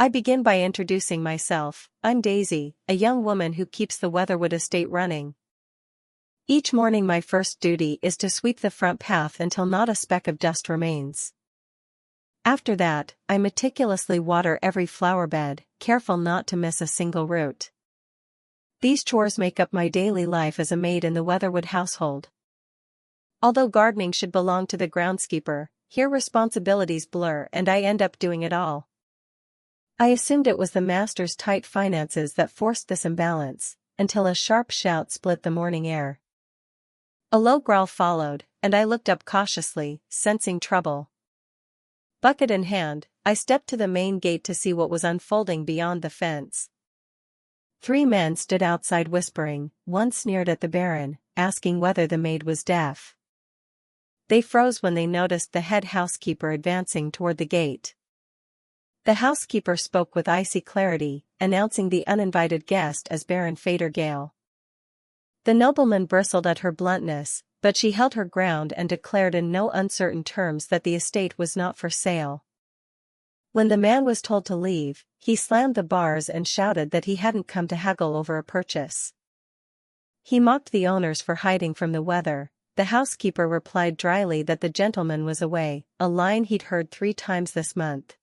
I begin by introducing myself. I'm Daisy, a young woman who keeps the Weatherwood estate running. Each morning my first duty is to sweep the front path until not a speck of dust remains. After that, I meticulously water every flower bed, careful not to miss a single root. These chores make up my daily life as a maid in the Weatherwood household. Although gardening should belong to the groundskeeper, here responsibilities blur and I end up doing it all. I assumed it was the master's tight finances that forced this imbalance, until a sharp shout split the morning air. A low growl followed, and I looked up cautiously, sensing trouble. Bucket in hand, I stepped to the main gate to see what was unfolding beyond the fence. 3 men stood outside whispering, one sneered at the Baron, asking whether the maid was deaf. They froze when they noticed the head housekeeper advancing toward the gate. The housekeeper spoke with icy clarity, announcing the uninvited guest as Baron Fadergale. The nobleman bristled at her bluntness, but she held her ground and declared in no uncertain terms that the estate was not for sale. When the man was told to leave, he slammed the bars and shouted that he hadn't come to haggle over a purchase. He mocked the owners for hiding from the weather. The housekeeper replied dryly that the gentleman was away, a line he'd heard 3 times this month.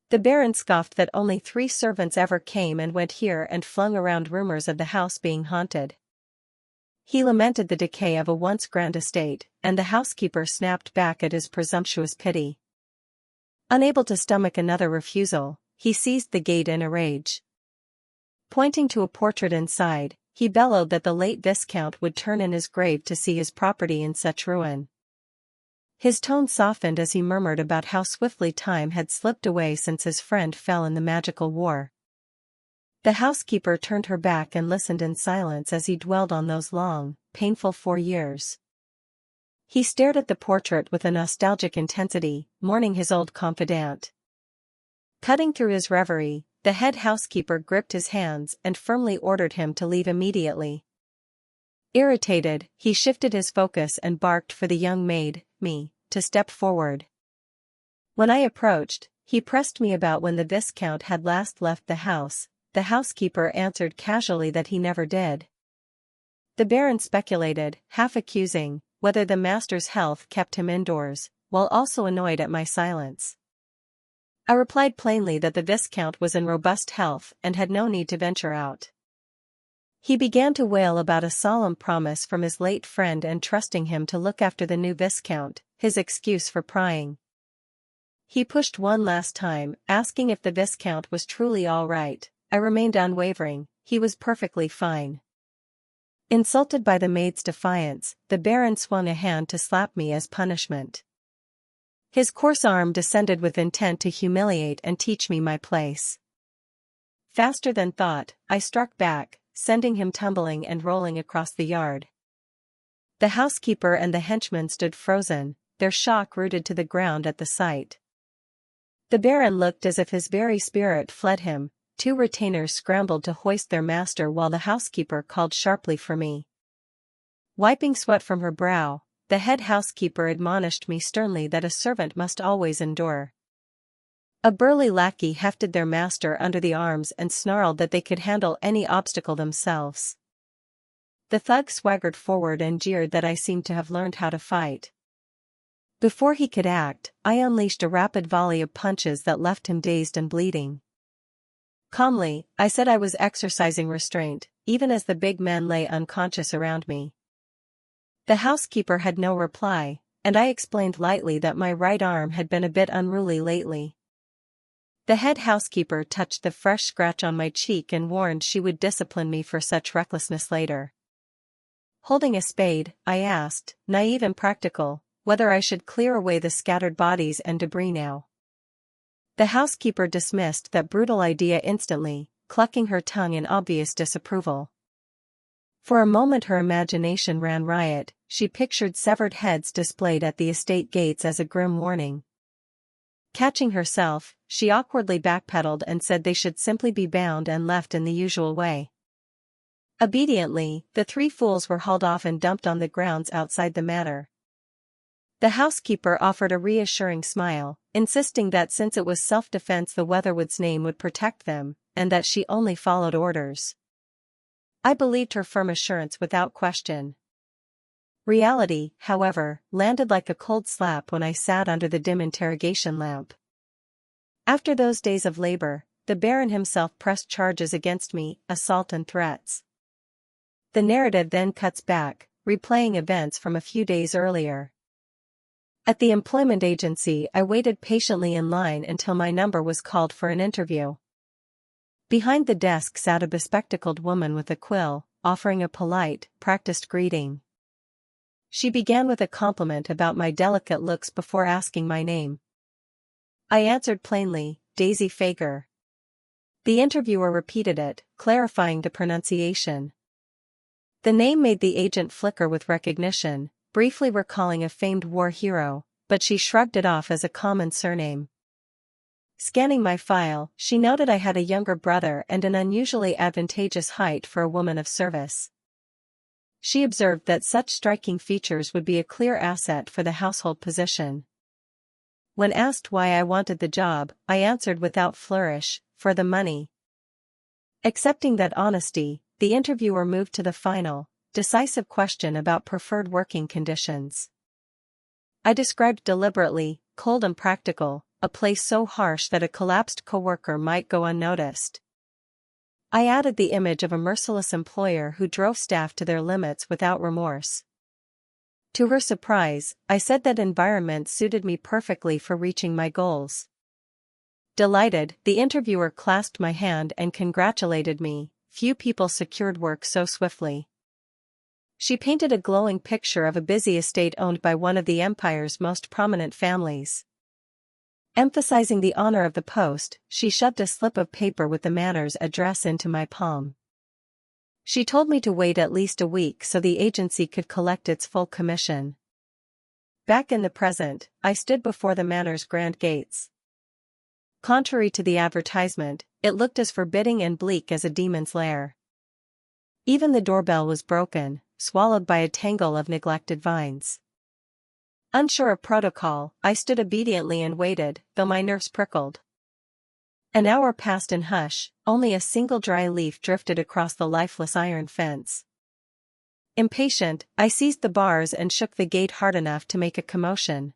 The Baron scoffed that only 3 servants ever came and went here and flung around rumors of the house being haunted. He lamented the decay of a once grand estate, and the housekeeper snapped back at his presumptuous pity. Unable to stomach another refusal, he seized the gate in a rage. Pointing to a portrait inside, he bellowed that the late Viscount would turn in his grave to see his property in such ruin. His tone softened as he murmured about how swiftly time had slipped away since his friend fell in the magical war. The housekeeper turned her back and listened in silence as he dwelled on those long, painful 4 years. He stared at the portrait with a nostalgic intensity, mourning his old confidant. Cutting through his reverie, the head housekeeper gripped his hands and firmly ordered him to leave immediately. Irritated, he shifted his focus and barked for the young maid, me, to step forward. When I approached, he pressed me about when the Viscount had last left the house. The housekeeper answered casually that he never did. The Baron speculated, half accusing, whether the master's health kept him indoors, while also annoyed at my silence. I replied plainly that the Viscount was in robust health and had no need to venture out. He began to wail about a solemn promise from his late friend and trusting him to look after the new Viscount, his excuse for prying. He pushed one last time, asking if the Viscount was truly all right. I remained unwavering, he was perfectly fine. Insulted by the maid's defiance, the Baron swung a hand to slap me as punishment. His coarse arm descended with intent to humiliate and teach me my place. Faster than thought, I struck back, sending him tumbling and rolling across the yard. The housekeeper and the henchman stood frozen, their shock rooted to the ground at the sight. The Baron looked as if his very spirit fled him. 2 retainers scrambled to hoist their master while the housekeeper called sharply for me. Wiping sweat from her brow, the head housekeeper admonished me sternly that a servant must always endure. A burly lackey hefted their master under the arms and snarled that they could handle any obstacle themselves. The thug swaggered forward and jeered that I seemed to have learned how to fight. Before he could act, I unleashed a rapid volley of punches that left him dazed and bleeding. Calmly, I said I was exercising restraint, even as the big men lay unconscious around me. The housekeeper had no reply, and I explained lightly that my right arm had been a bit unruly lately. The head housekeeper touched the fresh scratch on my cheek and warned she would discipline me for such recklessness later. Holding a spade, I asked, naive and practical, whether I should clear away the scattered bodies and debris now. The housekeeper dismissed that brutal idea instantly, clucking her tongue in obvious disapproval. For a moment her imagination ran riot, she pictured severed heads displayed at the estate gates as a grim warning. Catching herself, she awkwardly backpedaled and said they should simply be bound and left in the usual way. Obediently, the 3 fools were hauled off and dumped on the grounds outside the manor. The housekeeper offered a reassuring smile, insisting that since it was self-defense the Weatherwood's name would protect them, and that she only followed orders. I believed her firm assurance without question. Reality, however, landed like a cold slap when I sat under the dim interrogation lamp. After those days of labor, the Baron himself pressed charges against me, assault and threats. The narrative then cuts back, replaying events from a few days earlier. At the employment agency, I waited patiently in line until my number was called for an interview. Behind the desk sat a bespectacled woman with a quill, offering a polite, practiced greeting. She began with a compliment about my delicate looks before asking my name. I answered plainly, Daisy Fager. The interviewer repeated it, clarifying the pronunciation. The name made the agent flicker with recognition, briefly recalling a famed war hero, but she shrugged it off as a common surname. Scanning my file, she noted I had a younger brother and an unusually advantageous height for a woman of service. She observed that such striking features would be a clear asset for the household position. When asked why I wanted the job, I answered without flourish, for the money. Accepting that honesty, the interviewer moved to the final, decisive question about preferred working conditions. I described deliberately, cold and practical, a place so harsh that a collapsed coworker might go unnoticed. I added the image of a merciless employer who drove staff to their limits without remorse. To her surprise, I said that environment suited me perfectly for reaching my goals. Delighted, the interviewer clasped my hand and congratulated me. Few people secured work so swiftly. She painted a glowing picture of a busy estate owned by one of the empire's most prominent families. Emphasizing the honor of the post, she shoved a slip of paper with the manor's address into my palm. She told me to wait at least a week so the agency could collect its full commission. Back in the present, I stood before the manor's grand gates. Contrary to the advertisement, it looked as forbidding and bleak as a demon's lair. Even the doorbell was broken, swallowed by a tangle of neglected vines. Unsure of protocol, I stood obediently and waited, though my nerves prickled. An hour passed in hush, only a single dry leaf drifted across the lifeless iron fence. Impatient, I seized the bars and shook the gate hard enough to make a commotion.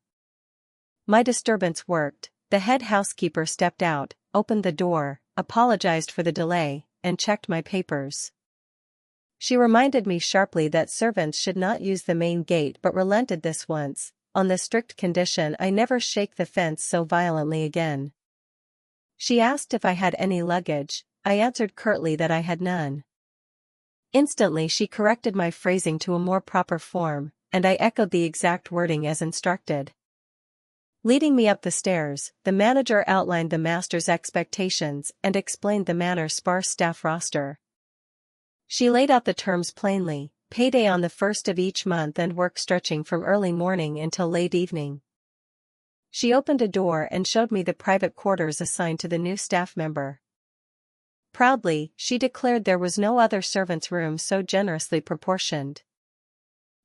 My disturbance worked. The head housekeeper stepped out, opened the door, apologized for the delay, and checked my papers. She reminded me sharply that servants should not use the main gate but relented this once, on the strict condition I never shake the fence so violently again. She asked if I had any luggage. I answered curtly that I had none. Instantly she corrected my phrasing to a more proper form, and I echoed the exact wording as instructed. Leading me up the stairs, the manager outlined the master's expectations and explained the manor's sparse staff roster. She laid out the terms plainly: payday on the first of each month and work stretching from early morning until late evening. She opened a door and showed me the private quarters assigned to the new staff member. Proudly, she declared there was no other servant's room so generously proportioned.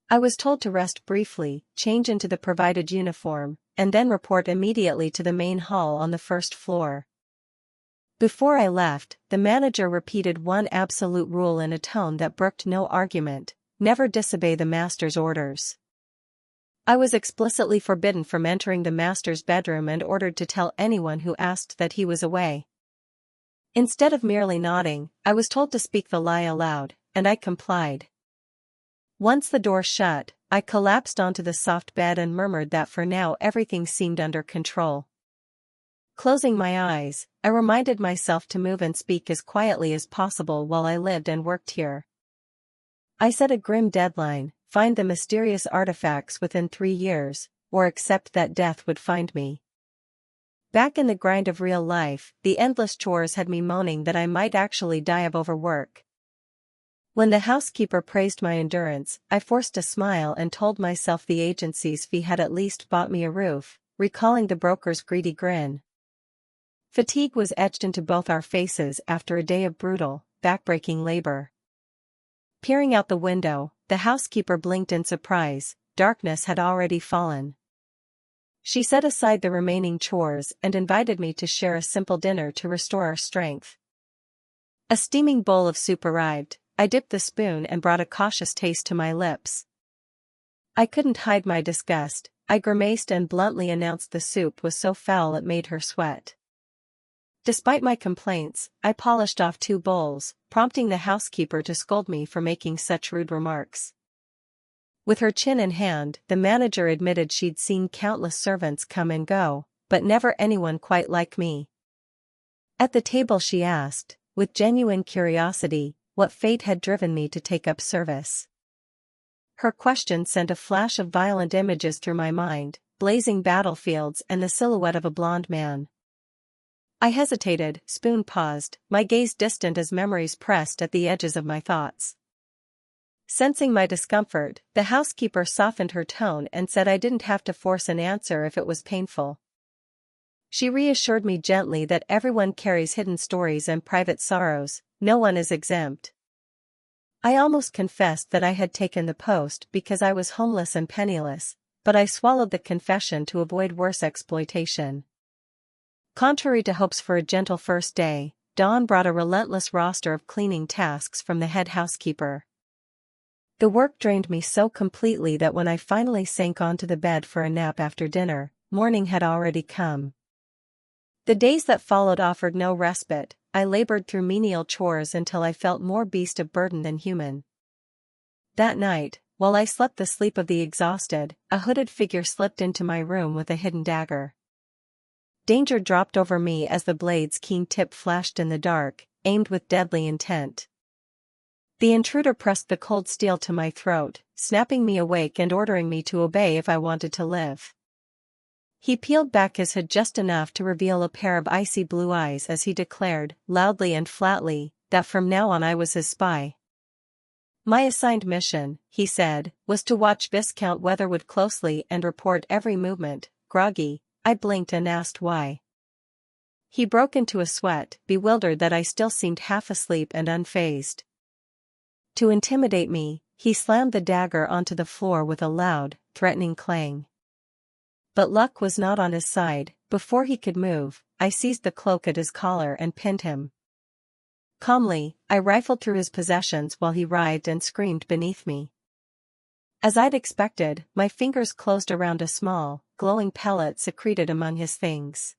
I was told to rest briefly, change into the provided uniform, and then report immediately to the main hall on the first floor. Before I left, the manager repeated one absolute rule in a tone that brooked no argument: never disobey the master's orders. I was explicitly forbidden from entering the master's bedroom and ordered to tell anyone who asked that he was away. Instead of merely nodding, I was told to speak the lie aloud, and I complied. Once the door shut, I collapsed onto the soft bed and murmured that for now everything seemed under control. Closing my eyes, I reminded myself to move and speak as quietly as possible while I lived and worked here. I set a grim deadline: find the mysterious artifacts within 3 years, or accept that death would find me. Back in the grind of real life, the endless chores had me moaning that I might actually die of overwork. When the housekeeper praised my endurance, I forced a smile and told myself the agency's fee had at least bought me a roof, recalling the broker's greedy grin. Fatigue was etched into both our faces after a day of brutal, backbreaking labor. Peering out the window, the housekeeper blinked in surprise. Darkness had already fallen. She set aside the remaining chores and invited me to share a simple dinner to restore our strength. A steaming bowl of soup arrived. I dipped the spoon and brought a cautious taste to my lips. I couldn't hide my disgust. I grimaced and bluntly announced the soup was so foul it made her sweat. Despite my complaints, I polished off 2 bowls, prompting the housekeeper to scold me for making such rude remarks. With her chin in hand, the manager admitted she'd seen countless servants come and go, but never anyone quite like me. At the table she asked, with genuine curiosity, what fate had driven me to take up service. Her question sent a flash of violent images through my mind, blazing battlefields and the silhouette of a blonde man. I hesitated, spoon paused, my gaze distant as memories pressed at the edges of my thoughts. Sensing my discomfort, the housekeeper softened her tone and said I didn't have to force an answer if it was painful. She reassured me gently that everyone carries hidden stories and private sorrows, no one is exempt. I almost confessed that I had taken the post because I was homeless and penniless, but I swallowed the confession to avoid worse exploitation. Contrary to hopes for a gentle first day, Dawn brought a relentless roster of cleaning tasks from the head housekeeper. The work drained me so completely that when I finally sank onto the bed for a nap after dinner, morning had already come. The days that followed offered no respite. I labored through menial chores until I felt more beast of burden than human. That night, while I slept the sleep of the exhausted, a hooded figure slipped into my room with a hidden dagger. Danger dropped over me as the blade's keen tip flashed in the dark, aimed with deadly intent. The intruder pressed the cold steel to my throat, snapping me awake and ordering me to obey if I wanted to live. He peeled back his hood just enough to reveal a pair of icy blue eyes as he declared, loudly and flatly, that from now on I was his spy. My assigned mission, he said, was to watch Viscount Weatherwood closely and report every movement. Groggy, I blinked and asked why. He broke into a sweat, bewildered that I still seemed half asleep and unfazed. To intimidate me, he slammed the dagger onto the floor with a loud, threatening clang. But luck was not on his side. Before he could move, I seized the cloak at his collar and pinned him. Calmly, I rifled through his possessions while he writhed and screamed beneath me. As I'd expected, my fingers closed around a small, glowing pellet secreted among his things.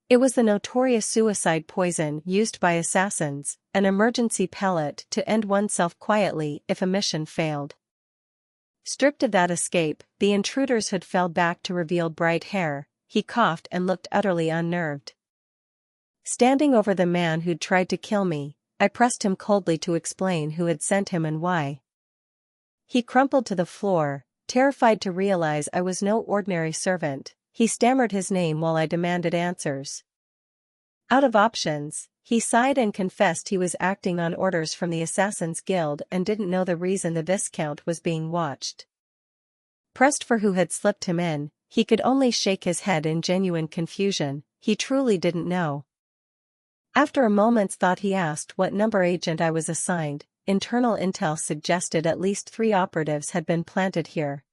It was the notorious suicide poison used by assassins, an emergency pellet to end oneself quietly if a mission failed. Stripped of that escape, the intruder's hood fell back to reveal bright hair. He coughed and looked utterly unnerved. Standing over the man who'd tried to kill me, I pressed him coldly to explain who had sent him and why. He crumpled to the floor, terrified to realize I was no ordinary servant. He stammered his name while I demanded answers. Out of options, he sighed and confessed he was acting on orders from the Assassin's Guild and didn't know the reason the Viscount was being watched. Pressed for who had slipped him in, he could only shake his head in genuine confusion. He truly didn't know. After a moment's thought he asked what number agent I was assigned. Internal intel suggested at least 3 operatives had been planted here.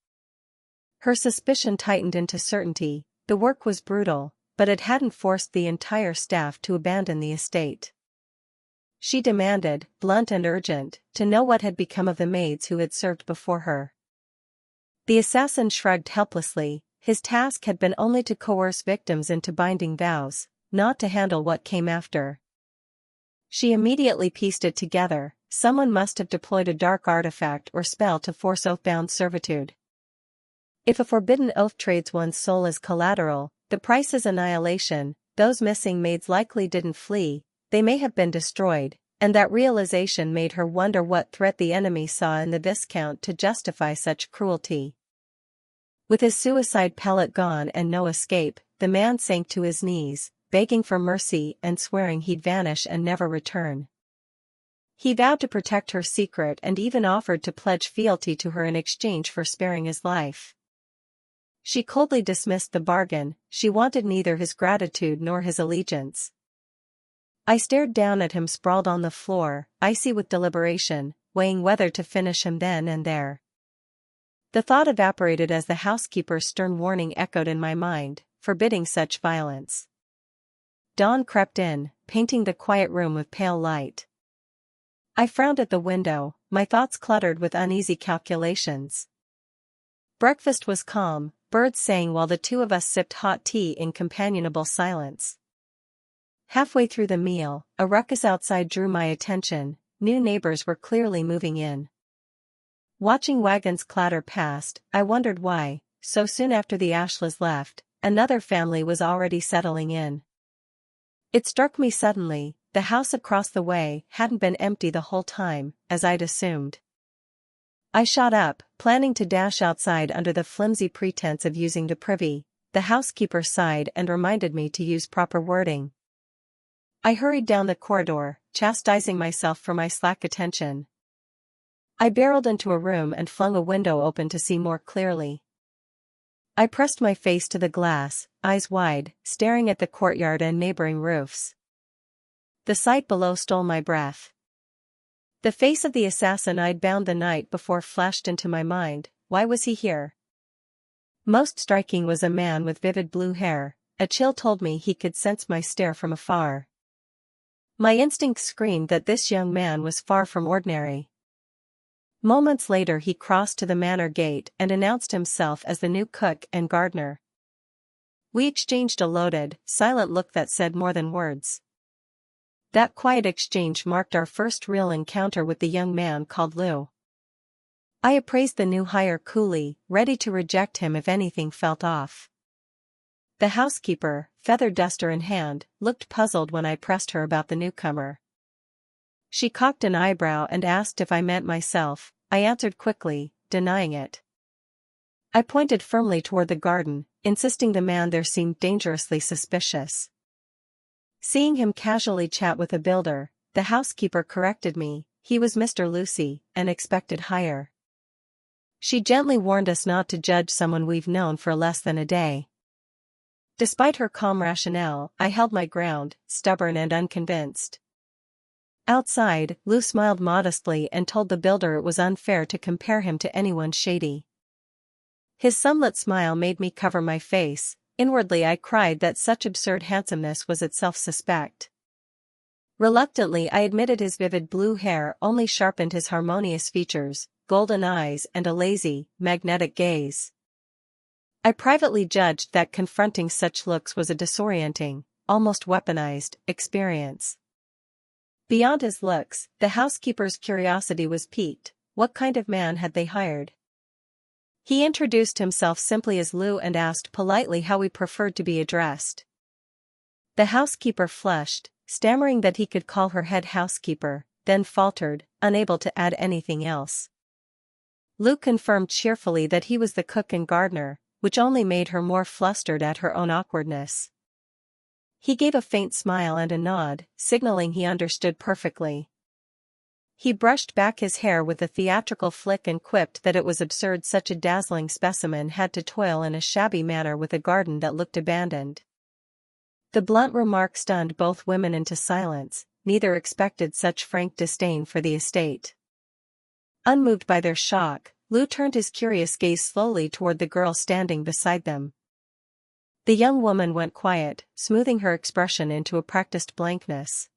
Her suspicion tightened into certainty. The work was brutal, but it hadn't forced the entire staff to abandon the estate. She demanded, blunt and urgent, to know what had become of the maids who had served before her. The assassin shrugged helplessly. His task had been only to coerce victims into binding vows, not to handle what came after. She immediately pieced it together. Someone must have deployed a dark artifact or spell to force oath-bound servitude. If a forbidden oath trades one's soul as collateral, the price is annihilation. Those missing maids likely didn't flee, they may have been destroyed, and that realization made her wonder what threat the enemy saw in the Viscount to justify such cruelty. With his suicide pellet gone and no escape, the man sank to his knees, begging for mercy and swearing he'd vanish and never return. He vowed to protect her secret and even offered to pledge fealty to her in exchange for sparing his life. She coldly dismissed the bargain. She wanted neither his gratitude nor his allegiance. I stared down at him sprawled on the floor, icy with deliberation, weighing whether to finish him then and there. The thought evaporated as the housekeeper's stern warning echoed in my mind, forbidding such violence. Dawn crept in, painting the quiet room with pale light. I frowned at the window, my thoughts cluttered with uneasy calculations. Breakfast was calm, birds sang while the two of us sipped hot tea in companionable silence. Halfway through the meal, a ruckus outside drew my attention. New neighbors were clearly moving in. Watching wagons clatter past, I wondered why, so soon after the Ashleys left, another family was already settling in. It struck me suddenly, the house across the way hadn't been empty the whole time, as I'd assumed. I shot up, planning to dash outside under the flimsy pretense of using the privy. The housekeeper sighed and reminded me to use proper wording. I hurried down the corridor, chastising myself for my slack attention. I barreled into a room and flung a window open to see more clearly. I pressed my face to the glass, eyes wide, staring at the courtyard and neighboring roofs. The sight below stole my breath. The face of the assassin I'd bound the night before flashed into my mind. Why was he here? Most striking was a man with vivid blue hair. A chill told me he could sense my stare from afar. My instinct screamed that this young man was far from ordinary. Moments later he crossed to the manor gate and announced himself as the new cook and gardener. We exchanged a loaded, silent look that said more than words. That quiet exchange marked our first real encounter with the young man called Lou. I appraised the new hire coolly, ready to reject him if anything felt off. The housekeeper, feather duster in hand, looked puzzled when I pressed her about the newcomer. She cocked an eyebrow and asked if I meant myself. I answered quickly, denying it. I pointed firmly toward the garden, insisting the man there seemed dangerously suspicious. Seeing him casually chat with a builder, the housekeeper corrected me. He was Mr. Lucy, an expected hire. She gently warned us not to judge someone we've known for less than a day. Despite her calm rationale, I held my ground, stubborn and unconvinced. Outside, Lou smiled modestly and told the builder it was unfair to compare him to anyone shady. His sunlit smile made me cover my face. Inwardly I cried that such absurd handsomeness was itself suspect. Reluctantly I admitted his vivid blue hair only sharpened his harmonious features, golden eyes and a lazy, magnetic gaze. I privately judged that confronting such looks was a disorienting, almost weaponized, experience. Beyond his looks, the housekeeper's curiosity was piqued. What kind of man had they hired? He introduced himself simply as Lou and asked politely how we preferred to be addressed. The housekeeper flushed, stammering that he could call her head housekeeper, then faltered, unable to add anything else. Lou confirmed cheerfully that he was the cook and gardener, which only made her more flustered at her own awkwardness. He gave a faint smile and a nod, signaling he understood perfectly. He brushed back his hair with a theatrical flick and quipped that it was absurd such a dazzling specimen had to toil in a shabby manner with a garden that looked abandoned. The blunt remark stunned both women into silence. Neither expected such frank disdain for the estate. Unmoved by their shock, Lou turned his curious gaze slowly toward the girl standing beside them. The young woman went quiet, smoothing her expression into a practiced blankness.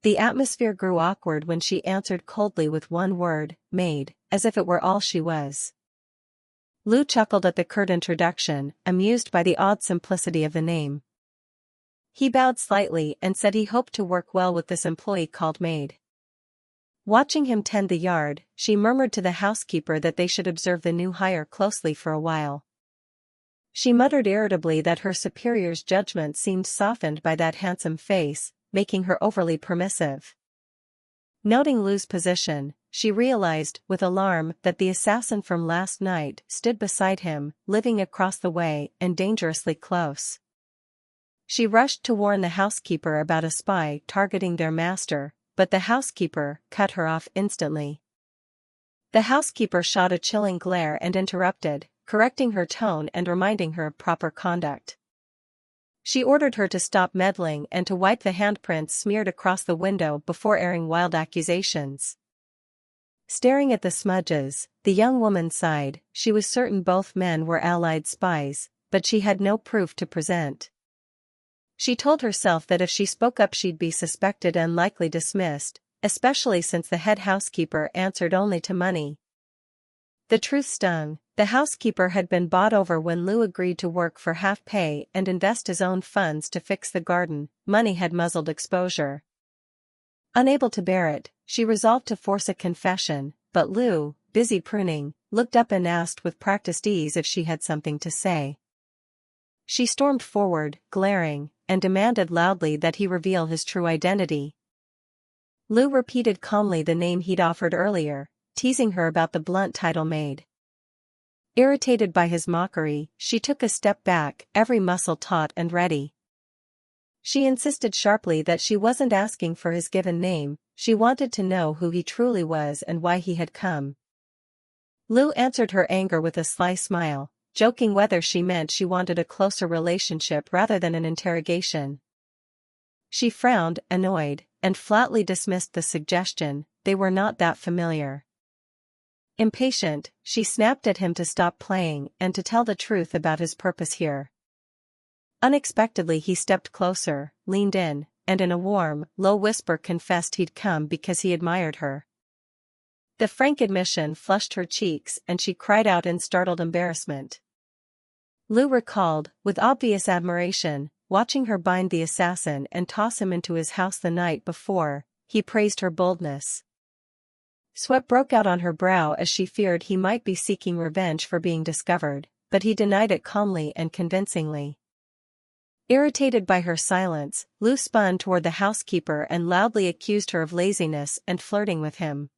The atmosphere grew awkward when she answered coldly with one word, Maid, as if it were all she was. Lou chuckled at the curt introduction, amused by the odd simplicity of the name. He bowed slightly and said he hoped to work well with this employee called Maid. Watching him tend the yard, she murmured to the housekeeper that they should observe the new hire closely for a while. She muttered irritably that her superior's judgment seemed softened by that handsome face, making her overly permissive. Noting Lou's position, she realized, with alarm, that the assassin from last night stood beside him, living across the way and dangerously close. She rushed to warn the housekeeper about a spy targeting their master, but the housekeeper cut her off instantly. The housekeeper shot a chilling glare and interrupted, correcting her tone and reminding her of proper conduct. She ordered her to stop meddling and to wipe the handprints smeared across the window before airing wild accusations. Staring at the smudges, the young woman sighed. She was certain both men were allied spies, but she had no proof to present. She told herself that if she spoke up she'd be suspected and likely dismissed, especially since the head housekeeper answered only to money. The truth stung. The housekeeper had been bought over when Lou agreed to work for half pay and invest his own funds to fix the garden. Money had muzzled exposure. Unable to bear it, she resolved to force a confession, but Lou, busy pruning, looked up and asked with practiced ease if she had something to say. She stormed forward, glaring, and demanded loudly that he reveal his true identity. Lou repeated calmly the name he'd offered earlier, teasing her about the blunt title Maid. Irritated by his mockery, she took a step back, every muscle taut and ready. She insisted sharply that she wasn't asking for his given name, she wanted to know who he truly was and why he had come. Lou answered her anger with a sly smile, joking whether she meant she wanted a closer relationship rather than an interrogation. She frowned, annoyed, and flatly dismissed the suggestion. They were not that familiar. Impatient, she snapped at him to stop playing and to tell the truth about his purpose here. Unexpectedly he stepped closer, leaned in, and in a warm, low whisper confessed he'd come because he admired her. The frank admission flushed her cheeks and she cried out in startled embarrassment. Lou recalled, with obvious admiration, watching her bind the assassin and toss him into his house the night before. He praised her boldness. Sweat broke out on her brow as she feared he might be seeking revenge for being discovered, but he denied it calmly and convincingly. Irritated by her silence, Lou spun toward the housekeeper and loudly accused her of laziness and flirting with him.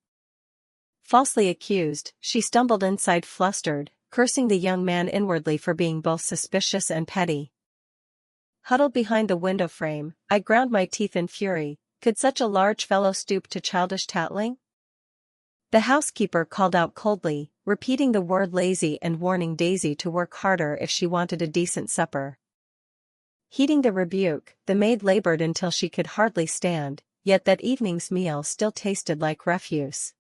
Falsely accused, she stumbled inside flustered, cursing the young man inwardly for being both suspicious and petty. Huddled behind the window frame, I ground my teeth in fury. Could such a large fellow stoop to childish tattling? The housekeeper called out coldly, repeating the word lazy and warning Daisy to work harder if she wanted a decent supper. Heeding the rebuke, the maid labored until she could hardly stand, yet that evening's meal still tasted like refuse.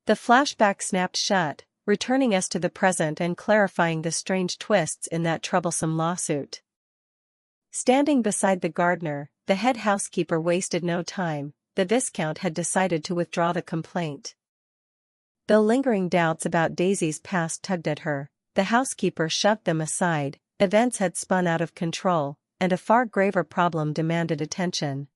The flashback snapped shut, returning us to the present and clarifying the strange twists in that troublesome lawsuit. Standing beside the gardener, the head housekeeper wasted no time. The Viscount had decided to withdraw the complaint. Though lingering doubts about Daisy's past tugged at her, the housekeeper shoved them aside. Events had spun out of control, and a far graver problem demanded attention.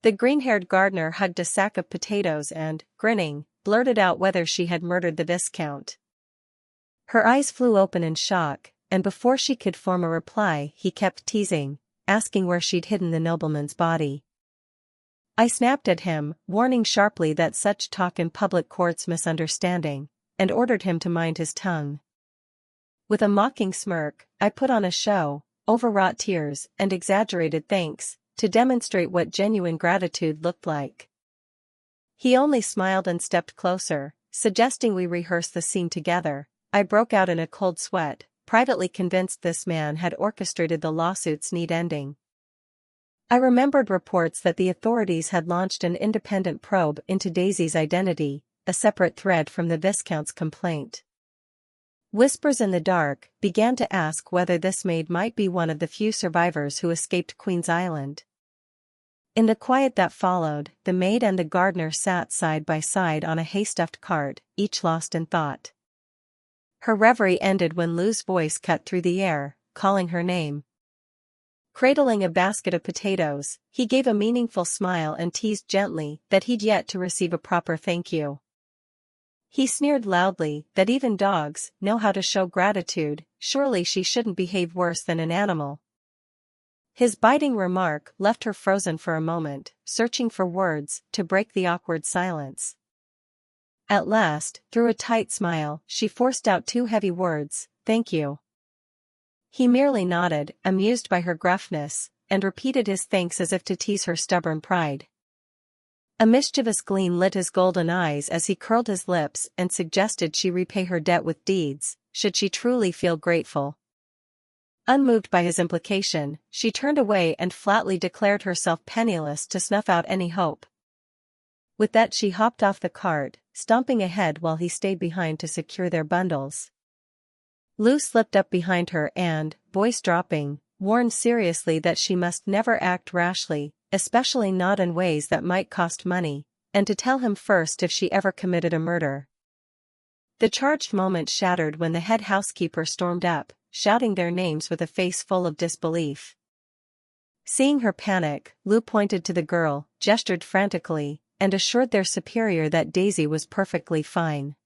The green-haired gardener hugged a sack of potatoes and, grinning, blurted out whether she had murdered the Viscount. Her eyes flew open in shock, and before she could form a reply he kept teasing, asking where she'd hidden the nobleman's body. I snapped at him, warning sharply that such talk in public courts misunderstanding, and ordered him to mind his tongue. With a mocking smirk, I put on a show, overwrought tears and exaggerated thanks, to demonstrate what genuine gratitude looked like. He only smiled and stepped closer, suggesting we rehearse the scene together. I broke out in a cold sweat, privately convinced this man had orchestrated the lawsuit's neat ending. I remembered reports that the authorities had launched an independent probe into Daisy's identity, a separate thread from the Viscount's complaint. Whispers in the dark began to ask whether this maid might be one of the few survivors who escaped Queen's Island. In the quiet that followed, the maid and the gardener sat side by side on a hay-stuffed cart, each lost in thought. Her reverie ended when Lou's voice cut through the air, calling her name. Cradling a basket of potatoes, he gave a meaningful smile and teased gently that he'd yet to receive a proper thank you. He sneered loudly that even dogs know how to show gratitude, surely she shouldn't behave worse than an animal. His biting remark left her frozen for a moment, searching for words to break the awkward silence. At last, through a tight smile, she forced out two heavy words, "Thank you." He merely nodded, amused by her gruffness, and repeated his thanks as if to tease her stubborn pride. A mischievous gleam lit his golden eyes as he curled his lips and suggested she repay her debt with deeds, should she truly feel grateful. Unmoved by his implication, she turned away and flatly declared herself penniless to snuff out any hope. With that she hopped off the cart, stomping ahead while he stayed behind to secure their bundles. Lou slipped up behind her and, voice dropping, warned seriously that she must never act rashly, especially not in ways that might cost money, and to tell him first if she ever committed a murder. The charged moment shattered when the head housekeeper stormed up, shouting their names with a face full of disbelief. Seeing her panic, Lou pointed to the girl, gestured frantically, and assured their superior that Daisy was perfectly fine.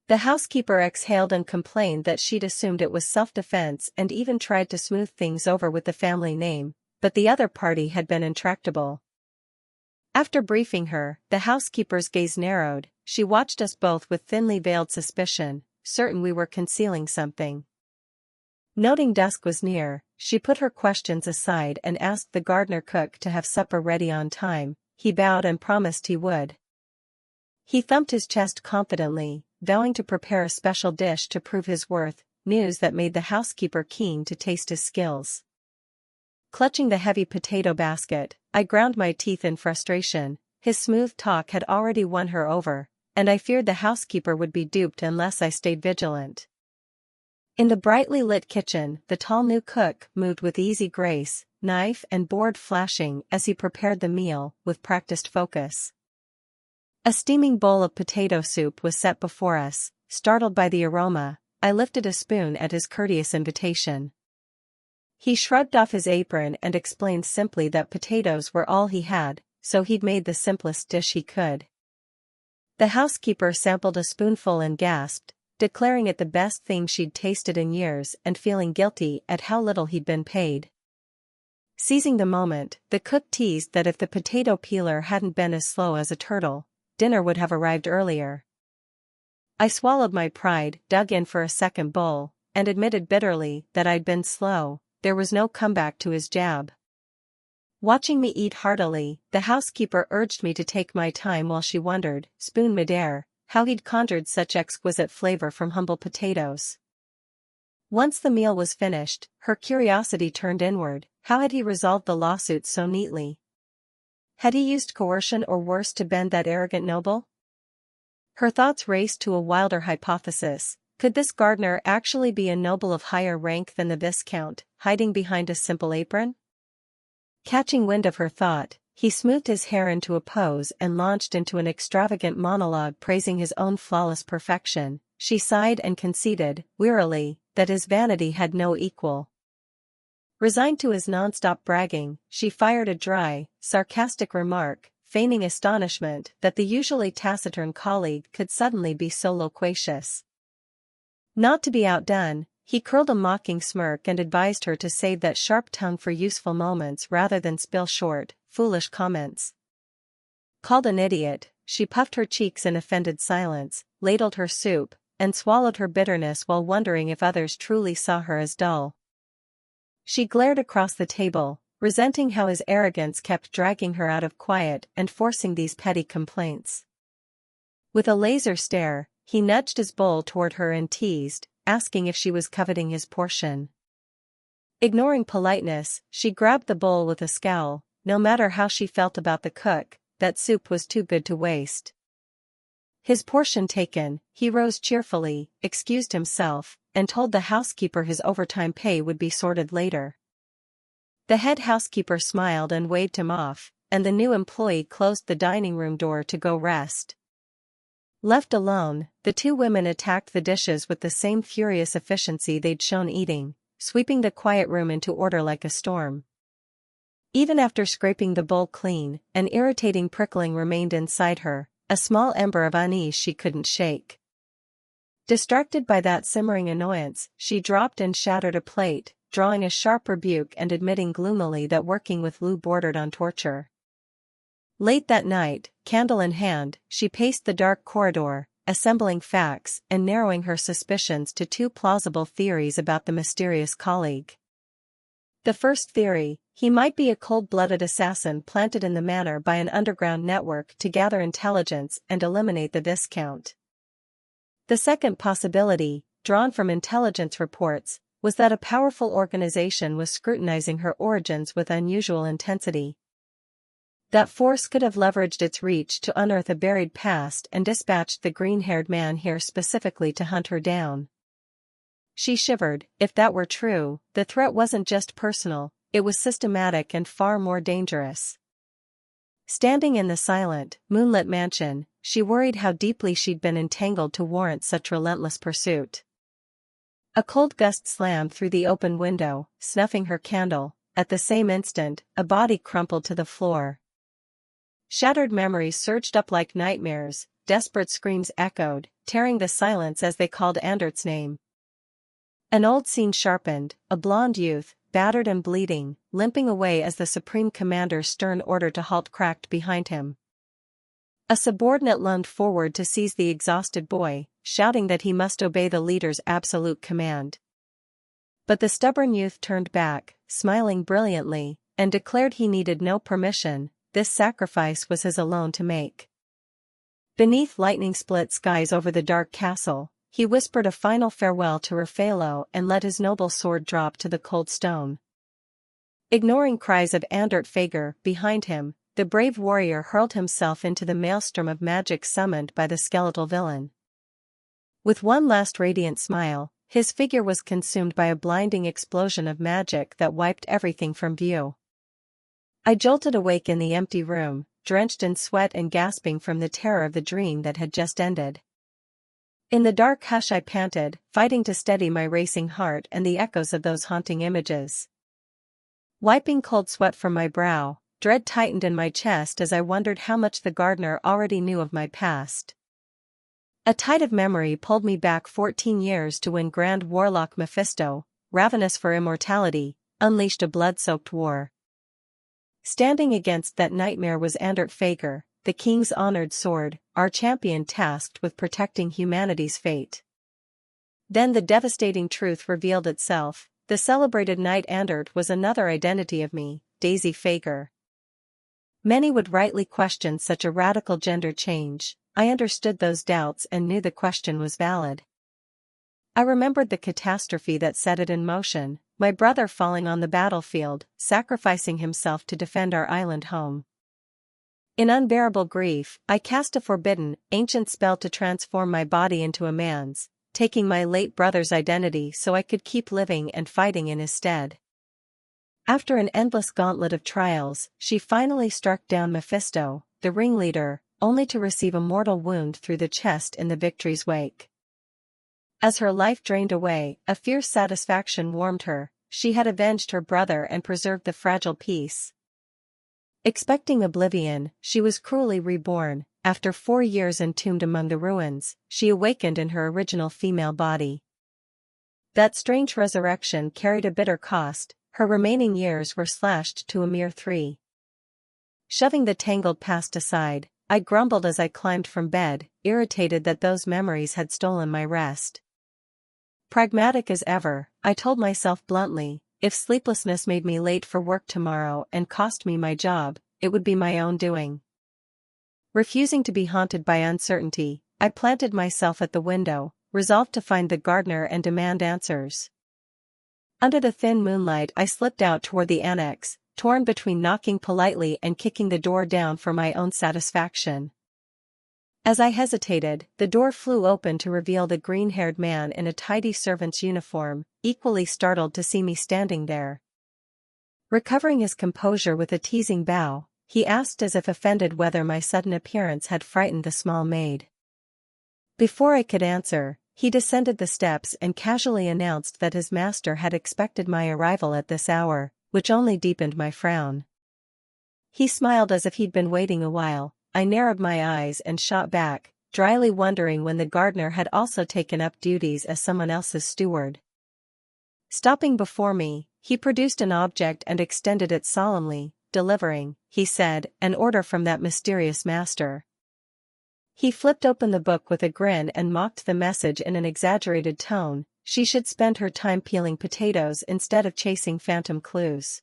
The housekeeper exhaled and complained that she'd assumed it was self-defense and even tried to smooth things over with the family name, but the other party had been intractable. After briefing her, the housekeeper's gaze narrowed. She watched us both with thinly veiled suspicion, certain we were concealing something. Noting dusk was near, she put her questions aside and asked the gardener cook to have supper ready on time. He bowed and promised he would. He thumped his chest confidently, vowing to prepare a special dish to prove his worth, news that made the housekeeper keen to taste his skills. Clutching the heavy potato basket, I ground my teeth in frustration. His smooth talk had already won her over, and I feared the housekeeper would be duped unless I stayed vigilant. In the brightly lit kitchen, the tall new cook moved with easy grace, knife and board flashing as he prepared the meal, with practiced focus. A steaming bowl of potato soup was set before us. Startled by the aroma, I lifted a spoon at his courteous invitation. He shrugged off his apron and explained simply that potatoes were all he had, so he'd made the simplest dish he could. The housekeeper sampled a spoonful and gasped, declaring it the best thing she'd tasted in years and feeling guilty at how little he'd been paid. Seizing the moment, the cook teased that if the potato peeler hadn't been as slow as a turtle, dinner would have arrived earlier. I swallowed my pride, dug in for a second bowl, and admitted bitterly that I'd been slow. There was no comeback to his jab. Watching me eat heartily, the housekeeper urged me to take my time while she wondered, spoon midair, how he'd conjured such exquisite flavor from humble potatoes. Once the meal was finished, her curiosity turned inward. How had he resolved the lawsuit so neatly? Had he used coercion or worse to bend that arrogant noble? Her thoughts raced to a wilder hypothesis. Could this gardener actually be a noble of higher rank than the Viscount, hiding behind a simple apron? Catching wind of her thought, he smoothed his hair into a pose and launched into an extravagant monologue praising his own flawless perfection. She sighed and conceded, wearily, that his vanity had no equal. Resigned to his non-stop bragging, she fired a dry, sarcastic remark, feigning astonishment that the usually taciturn colleague could suddenly be so loquacious. Not to be outdone, he curled a mocking smirk and advised her to save that sharp tongue for useful moments rather than spill short, foolish comments. Called an idiot, she puffed her cheeks in offended silence, ladled her soup, and swallowed her bitterness while wondering if others truly saw her as dull. She glared across the table, resenting how his arrogance kept dragging her out of quiet and forcing these petty complaints. With a laser stare, he nudged his bowl toward her and teased, asking if she was coveting his portion. Ignoring politeness, she grabbed the bowl with a scowl. No matter how she felt about the cook, that soup was too good to waste. His portion taken, he rose cheerfully, excused himself, and told the housekeeper his overtime pay would be sorted later. The head housekeeper smiled and waved him off, and the new employee closed the dining room door to go rest. Left alone, the two women attacked the dishes with the same furious efficiency they'd shown eating, sweeping the quiet room into order like a storm. Even after scraping the bowl clean, an irritating prickling remained inside her, a small ember of unease she couldn't shake. Distracted by that simmering annoyance, she dropped and shattered a plate, drawing a sharp rebuke and admitting gloomily that working with Lou bordered on torture. Late that night, candle in hand, she paced the dark corridor, assembling facts and narrowing her suspicions to two plausible theories about the mysterious colleague. The first theory: he might be a cold-blooded assassin planted in the manor by an underground network to gather intelligence and eliminate the Viscount. The second possibility, drawn from intelligence reports, was that a powerful organization was scrutinizing her origins with unusual intensity. That force could have leveraged its reach to unearth a buried past and dispatched the green-haired man here specifically to hunt her down. She shivered. If that were true, the threat wasn't just personal, it was systematic and far more dangerous. Standing in the silent, moonlit mansion, she worried how deeply she'd been entangled to warrant such relentless pursuit. A cold gust slammed through the open window, snuffing her candle. At the same instant, a body crumpled to the floor. Shattered memories surged up like nightmares, desperate screams echoed, tearing the silence as they called Andert's name. An old scene sharpened, a blonde youth, battered and bleeding, limping away as the Supreme Commander's stern order to halt cracked behind him. A subordinate lunged forward to seize the exhausted boy, shouting that he must obey the leader's absolute command. But the stubborn youth turned back, smiling brilliantly, and declared he needed no permission. This sacrifice was his alone to make. Beneath lightning-split skies over the dark castle, he whispered a final farewell to Raffaello and let his noble sword drop to the cold stone. Ignoring cries of Andert Fager behind him, the brave warrior hurled himself into the maelstrom of magic summoned by the skeletal villain. With one last radiant smile, his figure was consumed by a blinding explosion of magic that wiped everything from view. I jolted awake in the empty room, drenched in sweat and gasping from the terror of the dream that had just ended. In the dark hush I panted, fighting to steady my racing heart and the echoes of those haunting images. Wiping cold sweat from my brow, dread tightened in my chest as I wondered how much the gardener already knew of my past. A tide of memory pulled me back 14 years to when Grand Warlock Mephisto, ravenous for immortality, unleashed a blood-soaked war. Standing against that nightmare was Andert Fager, the king's honored sword, our champion tasked with protecting humanity's fate. Then the devastating truth revealed itself. The celebrated knight Andert was another identity of me, Daisy Fager. Many would rightly question such a radical gender change. I understood those doubts and knew the question was valid. I remembered the catastrophe that set it in motion, my brother falling on the battlefield, sacrificing himself to defend our island home. In unbearable grief, I cast a forbidden, ancient spell to transform my body into a man's, taking my late brother's identity so I could keep living and fighting in his stead. After an endless gauntlet of trials, she finally struck down Mephisto, the ringleader, only to receive a mortal wound through the chest in the victory's wake. As her life drained away, a fierce satisfaction warmed her. She had avenged her brother and preserved the fragile peace. Expecting oblivion, she was cruelly reborn. After 4 years entombed among the ruins, she awakened in her original female body. That strange resurrection carried a bitter cost. Her remaining years were slashed to a mere 3. Shoving the tangled past aside, I grumbled as I climbed from bed, irritated that those memories had stolen my rest. Pragmatic as ever, I told myself bluntly, if sleeplessness made me late for work tomorrow and cost me my job, it would be my own doing. Refusing to be haunted by uncertainty, I planted myself at the window, resolved to find the gardener and demand answers. Under the thin moonlight I slipped out toward the annex, torn between knocking politely and kicking the door down for my own satisfaction. As I hesitated, the door flew open to reveal the green-haired man in a tidy servant's uniform, equally startled to see me standing there. Recovering his composure with a teasing bow, he asked as if offended whether my sudden appearance had frightened the small maid. Before I could answer, he descended the steps and casually announced that his master had expected my arrival at this hour, which only deepened my frown. He smiled as if he'd been waiting a while. I narrowed my eyes and shot back, dryly wondering when the gardener had also taken up duties as someone else's steward. Stopping before me, he produced an object and extended it solemnly, delivering, he said, an order from that mysterious master. He flipped open the book with a grin and mocked the message in an exaggerated tone. She should spend her time peeling potatoes instead of chasing phantom clues.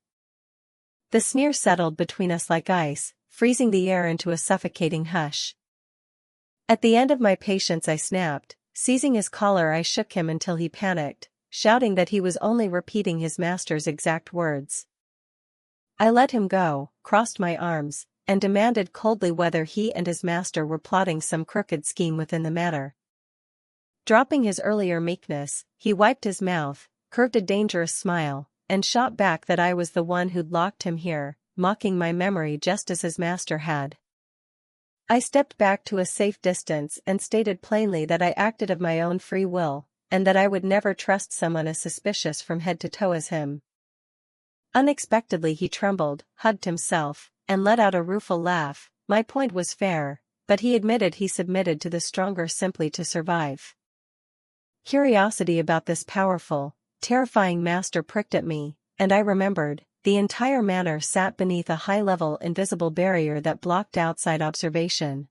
The sneer settled between us like ice, freezing the air into a suffocating hush. At the end of my patience I snapped. Seizing his collar I shook him until he panicked, shouting that he was only repeating his master's exact words. I let him go, crossed my arms, and demanded coldly whether he and his master were plotting some crooked scheme within the matter. Dropping his earlier meekness, he wiped his mouth, curved a dangerous smile, and shot back that I was the one who'd locked him here, mocking my memory just as his master had. I stepped back to a safe distance and stated plainly that I acted of my own free will, and that I would never trust someone as suspicious from head to toe as him. Unexpectedly he trembled, hugged himself, and let out a rueful laugh. My point was fair, but he admitted he submitted to the stronger simply to survive. Curiosity about this powerful, terrifying master pricked at me, and I remembered, the entire manor sat beneath a high-level invisible barrier that blocked outside observation.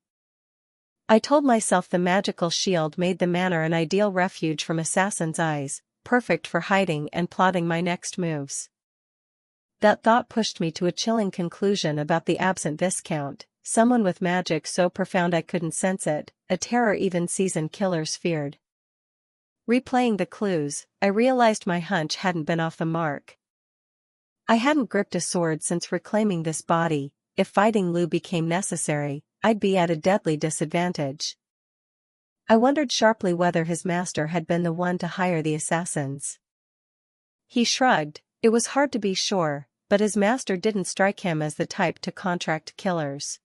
I told myself the magical shield made the manor an ideal refuge from assassins' eyes, perfect for hiding and plotting my next moves. That thought pushed me to a chilling conclusion about the absent Viscount, someone with magic so profound I couldn't sense it, a terror even seasoned killers feared. Replaying the clues, I realized my hunch hadn't been off the mark. I hadn't gripped a sword since reclaiming this body. If fighting Lou became necessary, I'd be at a deadly disadvantage. I wondered sharply whether his master had been the one to hire the assassins. He shrugged. It was hard to be sure, but his master didn't strike him as the type to contract killers.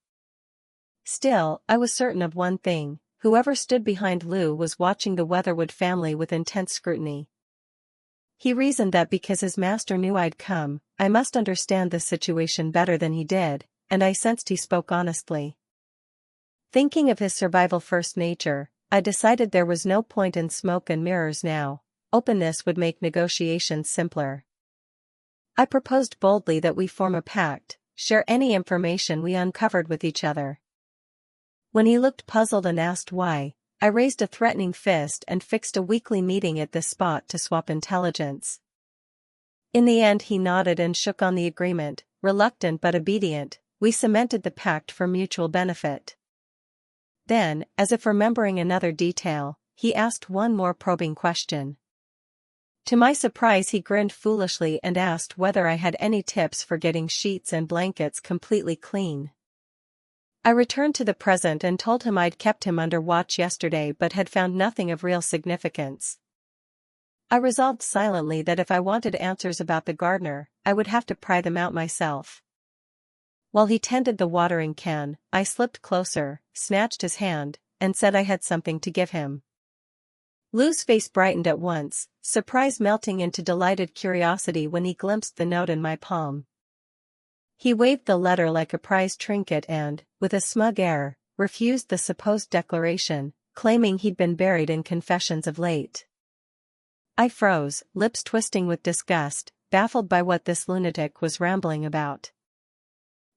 Still, I was certain of one thing: whoever stood behind Lou was watching the Weatherwood family with intense scrutiny. He reasoned that because his master knew I'd come, I must understand the situation better than he did, and I sensed he spoke honestly. Thinking of his survival-first nature, I decided there was no point in smoke and mirrors now. Openness would make negotiations simpler. I proposed boldly that we form a pact, share any information we uncovered with each other. When he looked puzzled and asked why, I raised a threatening fist and fixed a weekly meeting at this spot to swap intelligence. In the end he nodded and shook on the agreement. Reluctant but obedient, we cemented the pact for mutual benefit. Then, as if remembering another detail, he asked one more probing question. To my surprise he grinned foolishly and asked whether I had any tips for getting sheets and blankets completely clean. I returned to the present and told him I'd kept him under watch yesterday but had found nothing of real significance. I resolved silently that if I wanted answers about the gardener, I would have to pry them out myself. While he tended the watering can, I slipped closer, snatched his hand, and said I had something to give him. Lou's face brightened at once, surprise melting into delighted curiosity when he glimpsed the note in my palm. He waved the letter like a prized trinket and, with a smug air, refused the supposed declaration, claiming he'd been buried in confessions of late. I froze, lips twisting with disgust, baffled by what this lunatic was rambling about.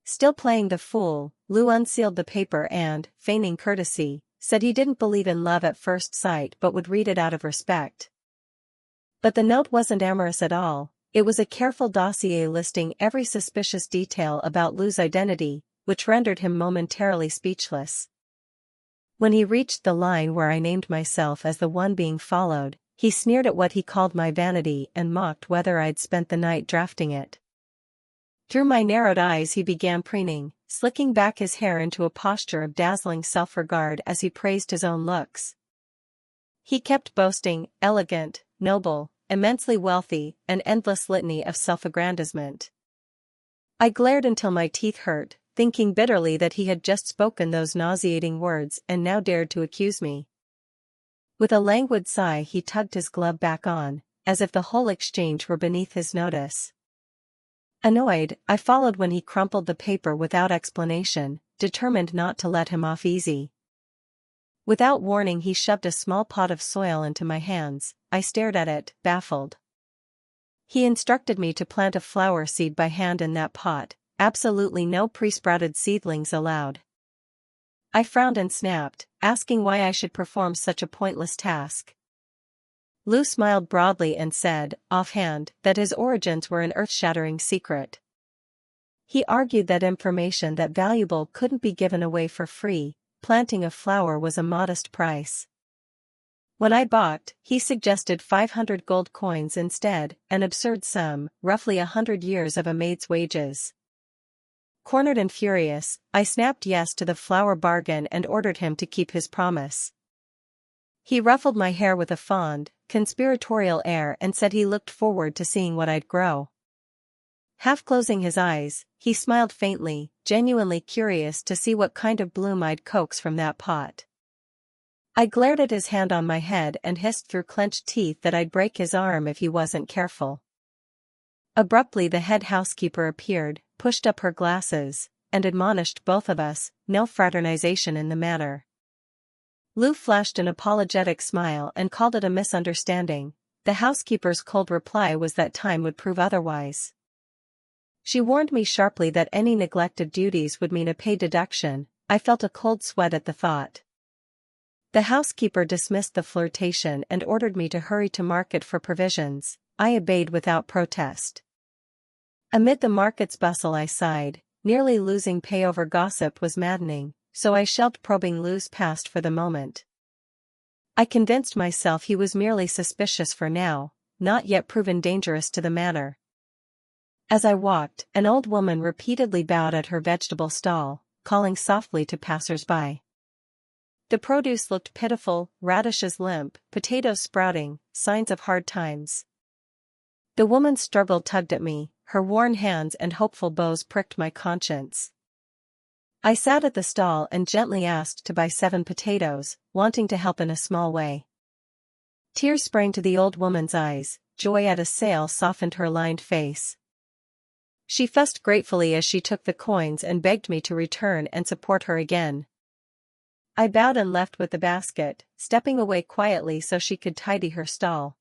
Still playing the fool, Lou unsealed the paper and, feigning courtesy, said he didn't believe in love at first sight but would read it out of respect. But the note wasn't amorous at all. It was a careful dossier listing every suspicious detail about Lou's identity, which rendered him momentarily speechless. When he reached the line where I named myself as the one being followed, he sneered at what he called my vanity and mocked whether I'd spent the night drafting it. Through my narrowed eyes he began preening, slicking back his hair into a posture of dazzling self-regard as he praised his own looks. He kept boasting, elegant, noble, immensely wealthy, an endless litany of self-aggrandizement. I glared until my teeth hurt, thinking bitterly that he had just spoken those nauseating words and now dared to accuse me. With a languid sigh he tugged his glove back on, as if the whole exchange were beneath his notice. Annoyed, I followed when he crumpled the paper without explanation, determined not to let him off easy. Without warning he shoved a small pot of soil into my hands. I stared at it, baffled. He instructed me to plant a flower seed by hand in that pot, absolutely no pre-sprouted seedlings allowed. I frowned and snapped, asking why I should perform such a pointless task. Lou smiled broadly and said, offhand, that his origins were an earth-shattering secret. He argued that information that valuable couldn't be given away for free. Planting a flower was a modest price. When I balked, he suggested 500 gold coins instead, an absurd sum, roughly 100 years of a maid's wages. Cornered and furious, I snapped yes to the flower bargain and ordered him to keep his promise. He ruffled my hair with a fond, conspiratorial air and said he looked forward to seeing what I'd grow. Half closing his eyes, he smiled faintly, genuinely curious to see what kind of bloom I'd coax from that pot. I glared at his hand on my head and hissed through clenched teeth that I'd break his arm if he wasn't careful. Abruptly the head housekeeper appeared, pushed up her glasses, and admonished both of us, no fraternization in the matter. Lou flashed an apologetic smile and called it a misunderstanding. The housekeeper's cold reply was that time would prove otherwise. She warned me sharply that any neglected duties would mean a pay deduction. I felt a cold sweat at the thought. The housekeeper dismissed the flirtation and ordered me to hurry to market for provisions. I obeyed without protest. Amid the market's bustle I sighed. Nearly losing pay over gossip was maddening, so I shelved probing Lou's past for the moment. I convinced myself he was merely suspicious for now, not yet proven dangerous to the matter. As I walked, an old woman repeatedly bowed at her vegetable stall, calling softly to passers-by. The produce looked pitiful, radishes limp, potatoes sprouting, signs of hard times. The woman's struggle tugged at me, her worn hands and hopeful bows pricked my conscience. I sat at the stall and gently asked to buy 7 potatoes, wanting to help in a small way. Tears sprang to the old woman's eyes, joy at a sale softened her lined face. She fussed gratefully as she took the coins and begged me to return and support her again. I bowed and left with the basket, stepping away quietly so she could tidy her stall.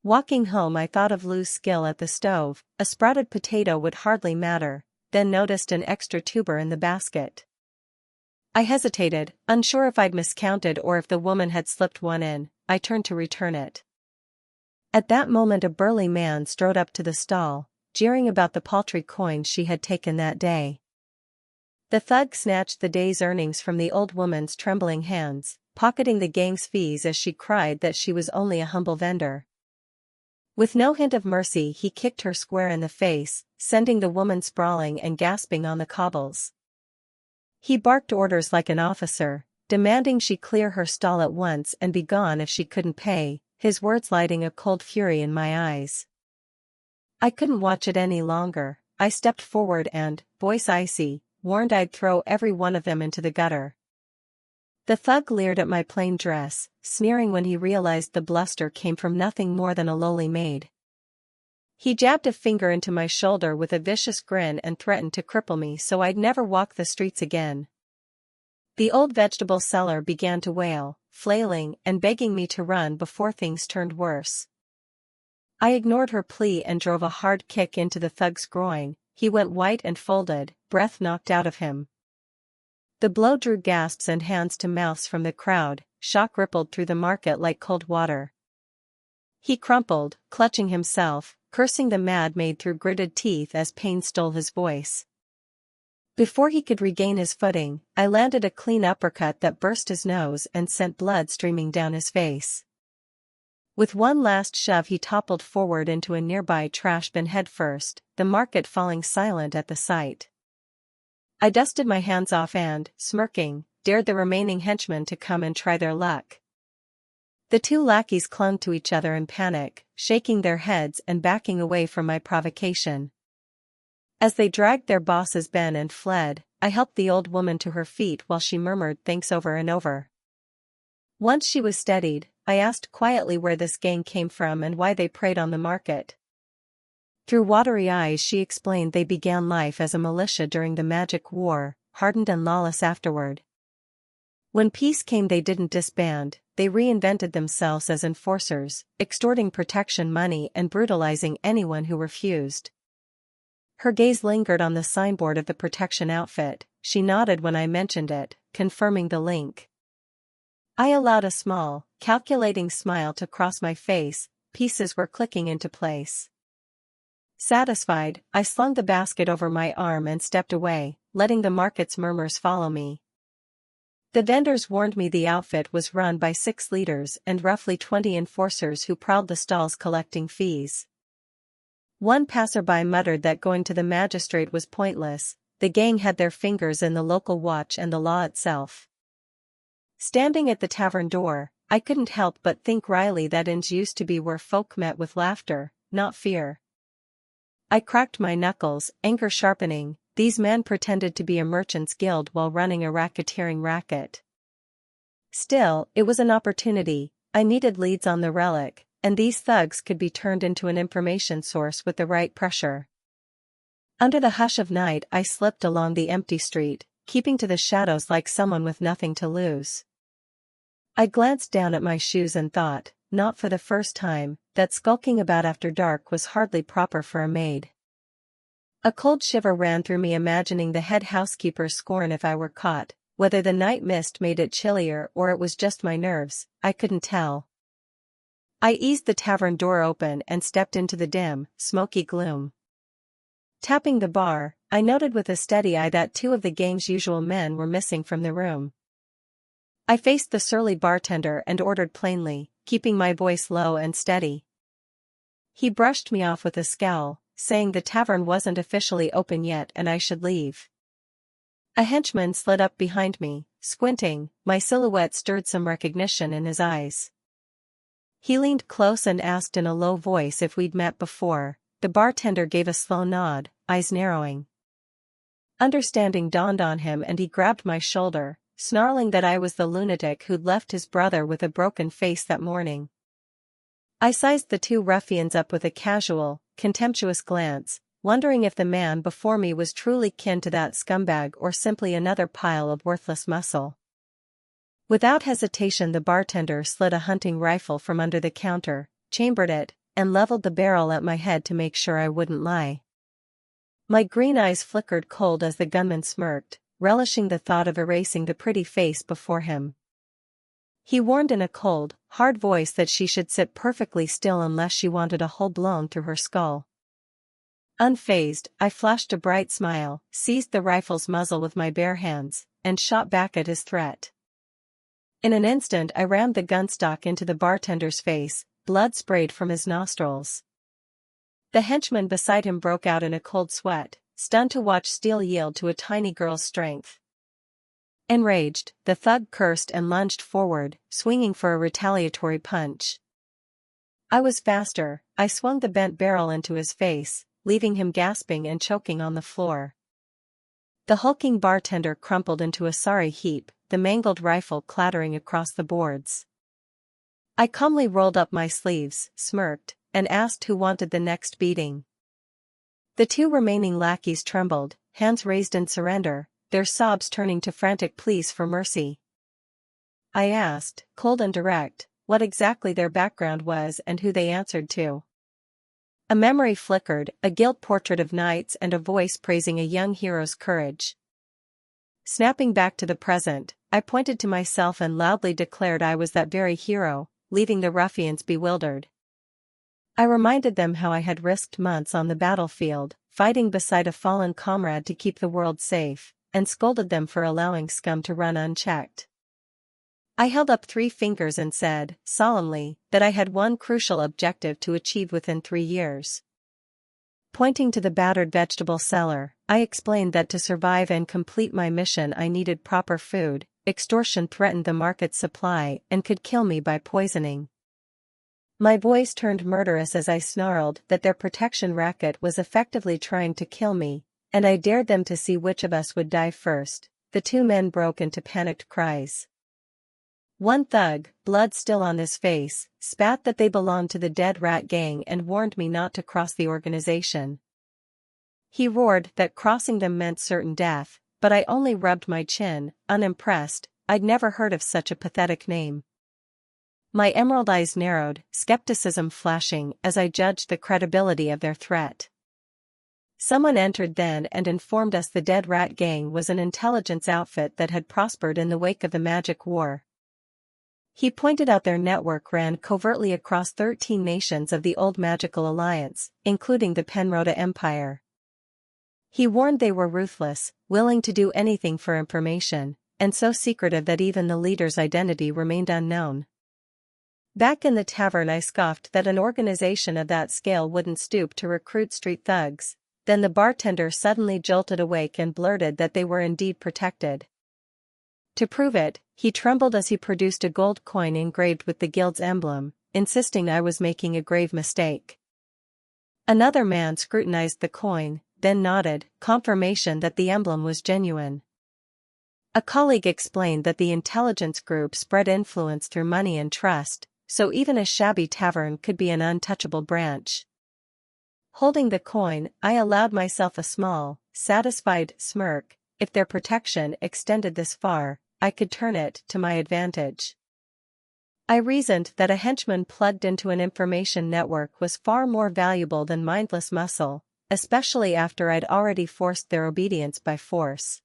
Walking home I thought of Lou's skill at the stove. A sprouted potato would hardly matter, then noticed an extra tuber in the basket. I hesitated, unsure if I'd miscounted or if the woman had slipped one in. I turned to return it. At that moment a burly man strode up to the stall, jeering about the paltry coins she had taken that day. The thug snatched the day's earnings from the old woman's trembling hands, pocketing the gang's fees as she cried that she was only a humble vendor. With no hint of mercy he kicked her square in the face, sending the woman sprawling and gasping on the cobbles. He barked orders like an officer, demanding she clear her stall at once and be gone if she couldn't pay, his words lighting a cold fury in my eyes. I couldn't watch it any longer. I stepped forward and, voice icy, warned I'd throw every one of them into the gutter. The thug leered at my plain dress, sneering when he realized the bluster came from nothing more than a lowly maid. He jabbed a finger into my shoulder with a vicious grin and threatened to cripple me so I'd never walk the streets again. The old vegetable seller began to wail, flailing and begging me to run before things turned worse. I ignored her plea and drove a hard kick into the thug's groin. He went white and folded, breath knocked out of him. The blow drew gasps and hands to mouths from the crowd, shock rippled through the market like cold water. He crumpled, clutching himself, cursing the mad maid through gritted teeth as pain stole his voice. Before he could regain his footing, I landed a clean uppercut that burst his nose and sent blood streaming down his face. With one last shove he toppled forward into a nearby trash bin headfirst, the market falling silent at the sight. I dusted my hands off and, smirking, dared the remaining henchmen to come and try their luck. The 2 lackeys clung to each other in panic, shaking their heads and backing away from my provocation. As they dragged their boss's bin and fled, I helped the old woman to her feet while she murmured thanks over and over. Once she was steadied, I asked quietly where this gang came from and why they preyed on the market. Through watery eyes she explained they began life as a militia during the Magic War, hardened and lawless afterward. When peace came they didn't disband, they reinvented themselves as enforcers, extorting protection money and brutalizing anyone who refused. Her gaze lingered on the signboard of the protection outfit. She nodded when I mentioned it, confirming the link. I allowed a small, calculating smile to cross my face. Pieces were clicking into place. Satisfied, I slung the basket over my arm and stepped away, letting the market's murmurs follow me. The vendors warned me the outfit was run by 6 leaders and roughly 20 enforcers who prowled the stalls collecting fees. One passerby muttered that going to the magistrate was pointless, the gang had their fingers in the local watch and the law itself. Standing at the tavern door, I couldn't help but think wryly that inns used to be where folk met with laughter, not fear. I cracked my knuckles, anger sharpening. These men pretended to be a merchant's guild while running a racketeering racket. Still, it was an opportunity. I needed leads on the relic, and these thugs could be turned into an information source with the right pressure. Under the hush of night, I slipped along the empty street, keeping to the shadows like someone with nothing to lose. I glanced down at my shoes and thought, not for the first time, that skulking about after dark was hardly proper for a maid. A cold shiver ran through me, imagining the head housekeeper's scorn if I were caught. Whether the night mist made it chillier or it was just my nerves, I couldn't tell. I eased the tavern door open and stepped into the dim, smoky gloom. Tapping the bar, I noted with a steady eye that two of the gang's usual men were missing from the room. I faced the surly bartender and ordered plainly, keeping my voice low and steady. He brushed me off with a scowl, saying the tavern wasn't officially open yet and I should leave. A henchman slid up behind me, squinting. My silhouette stirred some recognition in his eyes. He leaned close and asked in a low voice if we'd met before. The bartender gave a slow nod, eyes narrowing. Understanding dawned on him and he grabbed my shoulder, snarling that I was the lunatic who'd left his brother with a broken face that morning. I sized the two ruffians up with a casual, contemptuous glance, wondering if the man before me was truly kin to that scumbag or simply another pile of worthless muscle. Without hesitation, the bartender slid a hunting rifle from under the counter, chambered it, and leveled the barrel at my head to make sure I wouldn't lie. My green eyes flickered cold as the gunman smirked, relishing the thought of erasing the pretty face before him. He warned in a cold, hard voice that she should sit perfectly still unless she wanted a hole blown through her skull. Unfazed, I flashed a bright smile, seized the rifle's muzzle with my bare hands, and shot back at his threat. In an instant I rammed the gunstock into the bartender's face, blood sprayed from his nostrils. The henchman beside him broke out in a cold sweat, stunned to watch steel yield to a tiny girl's strength. Enraged, the thug cursed and lunged forward, swinging for a retaliatory punch. I was faster. I swung the bent barrel into his face, leaving him gasping and choking on the floor. The hulking bartender crumpled into a sorry heap, the mangled rifle clattering across the boards. I calmly rolled up my sleeves, smirked, and asked who wanted the next beating. The two remaining lackeys trembled, hands raised in surrender, their sobs turning to frantic pleas for mercy. I asked, cold and direct, what exactly their background was and who they answered to. A memory flickered, a gilt portrait of knights and a voice praising a young hero's courage. Snapping back to the present, I pointed to myself and loudly declared I was that very hero, leaving the ruffians bewildered. I reminded them how I had risked months on the battlefield, fighting beside a fallen comrade to keep the world safe, and scolded them for allowing scum to run unchecked. I held up 3 fingers and said, solemnly, that I had one crucial objective to achieve within 3 years. Pointing to the battered vegetable cellar, I explained that to survive and complete my mission I needed proper food. Extortion threatened the market's supply and could kill me by poisoning. My voice turned murderous as I snarled that their protection racket was effectively trying to kill me, and I dared them to see which of us would die first. The 2 men broke into panicked cries. One thug, blood still on his face, spat that they belonged to the dead rat gang and warned me not to cross the organization. He roared that crossing them meant certain death, but I only rubbed my chin, unimpressed. I'd never heard of such a pathetic name. My emerald eyes narrowed, skepticism flashing as I judged the credibility of their threat. Someone entered then and informed us the Dead Rat Gang was an intelligence outfit that had prospered in the wake of the Magic War. He pointed out their network ran covertly across 13 nations of the old Magical Alliance, including the Penrota Empire. He warned they were ruthless, willing to do anything for information, and so secretive that even the leader's identity remained unknown. Back in the tavern I scoffed that an organization of that scale wouldn't stoop to recruit street thugs, Then the bartender suddenly jolted awake and blurted that they were indeed protected. To prove it, he trembled as he produced a gold coin engraved with the guild's emblem, insisting I was making a grave mistake. Another man scrutinized the coin, then nodded, confirmation that the emblem was genuine. A colleague explained that the intelligence group spread influence through money and trust, so even a shabby tavern could be an untouchable branch. Holding the coin, I allowed myself a small, satisfied smirk. If their protection extended this far, I could turn it to my advantage. I reasoned that a henchman plugged into an information network was far more valuable than mindless muscle, especially after I'd already forced their obedience by force.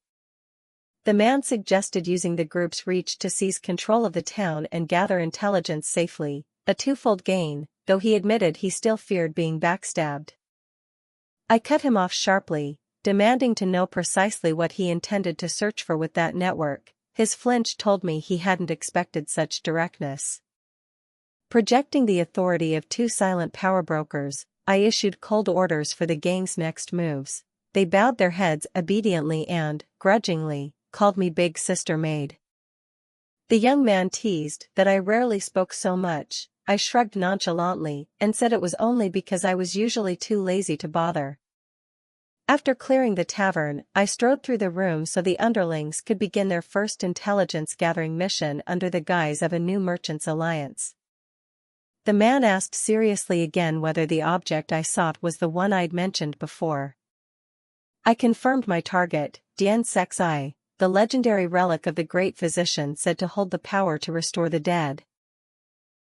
The man suggested using the group's reach to seize control of the town and gather intelligence safely, a twofold gain, though he admitted he still feared being backstabbed. I cut him off sharply, demanding to know precisely what he intended to search for with that network. His flinch told me he hadn't expected such directness. Projecting the authority of two silent power brokers, I issued cold orders for the gang's next moves. They bowed their heads obediently and, grudgingly, called me Big Sister Maid. The young man teased that I rarely spoke so much. I shrugged nonchalantly and said it was only because I was usually too lazy to bother. After clearing the tavern, I strode through the room so the underlings could begin their first intelligence-gathering mission under the guise of a new merchants' alliance. The man asked seriously again whether the object I sought was the one I'd mentioned before. I confirmed my target, Dien Sexai, the legendary relic of the great physician said to hold the power to restore the dead.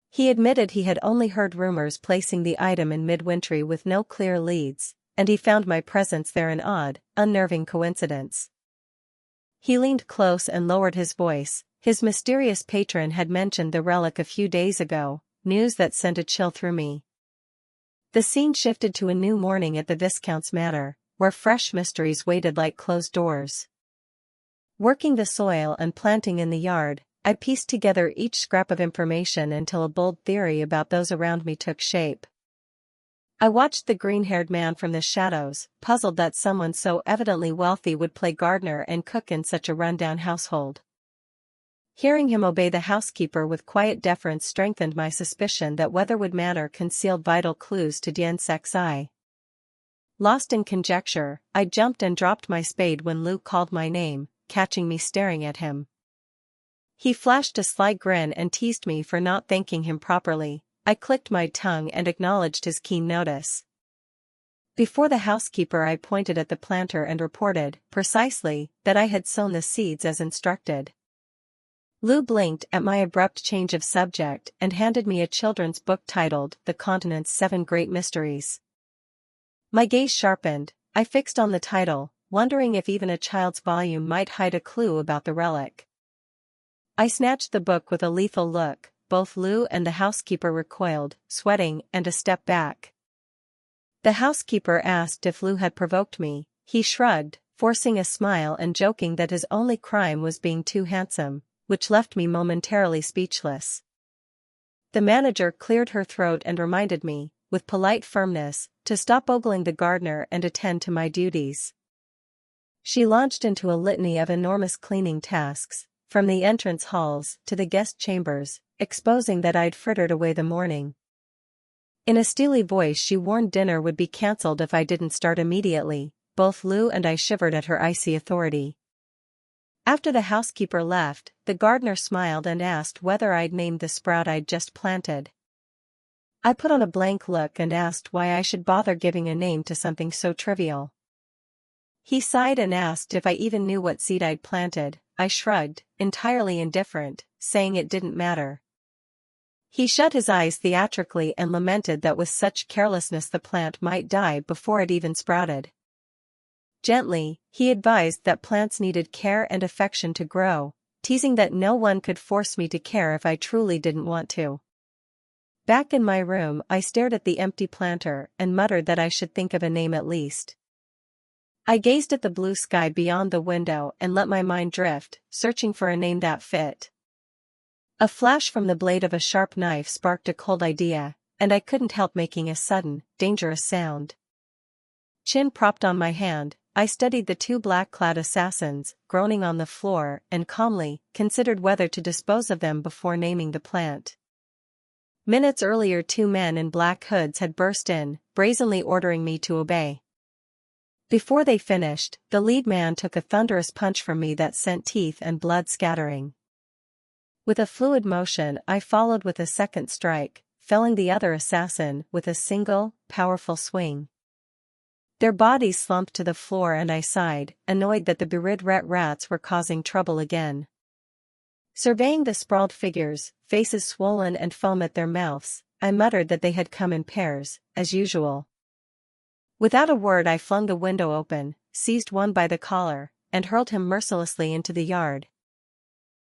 He admitted he had only heard rumors placing the item in midwintry with no clear leads, and he found my presence there an odd, unnerving coincidence. He leaned close and lowered his voice. His mysterious patron had mentioned the relic a few days ago, news that sent a chill through me. The scene shifted to a new morning at the Viscount's manor, where fresh mysteries waited like closed doors. Working the soil and planting in the yard, I pieced together each scrap of information until a bold theory about those around me took shape. I watched the green-haired man from the shadows, puzzled that someone so evidently wealthy would play gardener and cook in such a run-down household. Hearing him obey the housekeeper with quiet deference strengthened my suspicion that Weatherwood Manor concealed vital clues to Dien Sexai. Lost in conjecture, I jumped and dropped my spade when Luke called my name, catching me staring at him. He flashed a sly grin and teased me for not thanking him properly. I clicked my tongue and acknowledged his keen notice. Before the housekeeper I pointed at the planter and reported, precisely, that I had sown the seeds as instructed. Lou blinked at my abrupt change of subject and handed me a children's book titled The Continent's 7 Great Mysteries. My gaze sharpened. I fixed on the title, wondering if even a child's volume might hide a clue about the relic. I snatched the book with a lethal look. Both Lou and the housekeeper recoiled, sweating, and a step back. The housekeeper asked if Lou had provoked me. He shrugged, forcing a smile and joking that his only crime was being too handsome, which left me momentarily speechless. The manager cleared her throat and reminded me, with polite firmness, to stop ogling the gardener and attend to my duties. She launched into a litany of enormous cleaning tasks, from the entrance halls to the guest chambers, exposing that I'd frittered away the morning. In a steely voice she warned dinner would be cancelled if I didn't start immediately. Both Lou and I shivered at her icy authority. After the housekeeper left, the gardener smiled and asked whether I'd named the sprout I'd just planted. I put on a blank look and asked why I should bother giving a name to something so trivial. He sighed and asked if I even knew what seed I'd planted. I shrugged, entirely indifferent, saying it didn't matter. He shut his eyes theatrically and lamented that with such carelessness the plant might die before it even sprouted. Gently, he advised that plants needed care and affection to grow, teasing that no one could force me to care if I truly didn't want to. Back in my room I stared at the empty planter and muttered that I should think of a name at least. I gazed at the blue sky beyond the window and let my mind drift, searching for a name that fit. A flash from the blade of a sharp knife sparked a cold idea, and I couldn't help making a sudden, dangerous sound. Chin propped on my hand, I studied the two black-clad assassins, groaning on the floor, and calmly considered whether to dispose of them before naming the plant. Minutes earlier, two men in black hoods had burst in, brazenly ordering me to obey. Before they finished, the lead man took a thunderous punch from me that sent teeth and blood scattering. With a fluid motion, I followed with a second strike, felling the other assassin with a single, powerful swing. Their bodies slumped to the floor and I sighed, annoyed that the berid rats were causing trouble again. Surveying the sprawled figures, faces swollen and foam at their mouths, I muttered that they had come in pairs, as usual. Without a word I flung the window open, seized one by the collar, and hurled him mercilessly into the yard.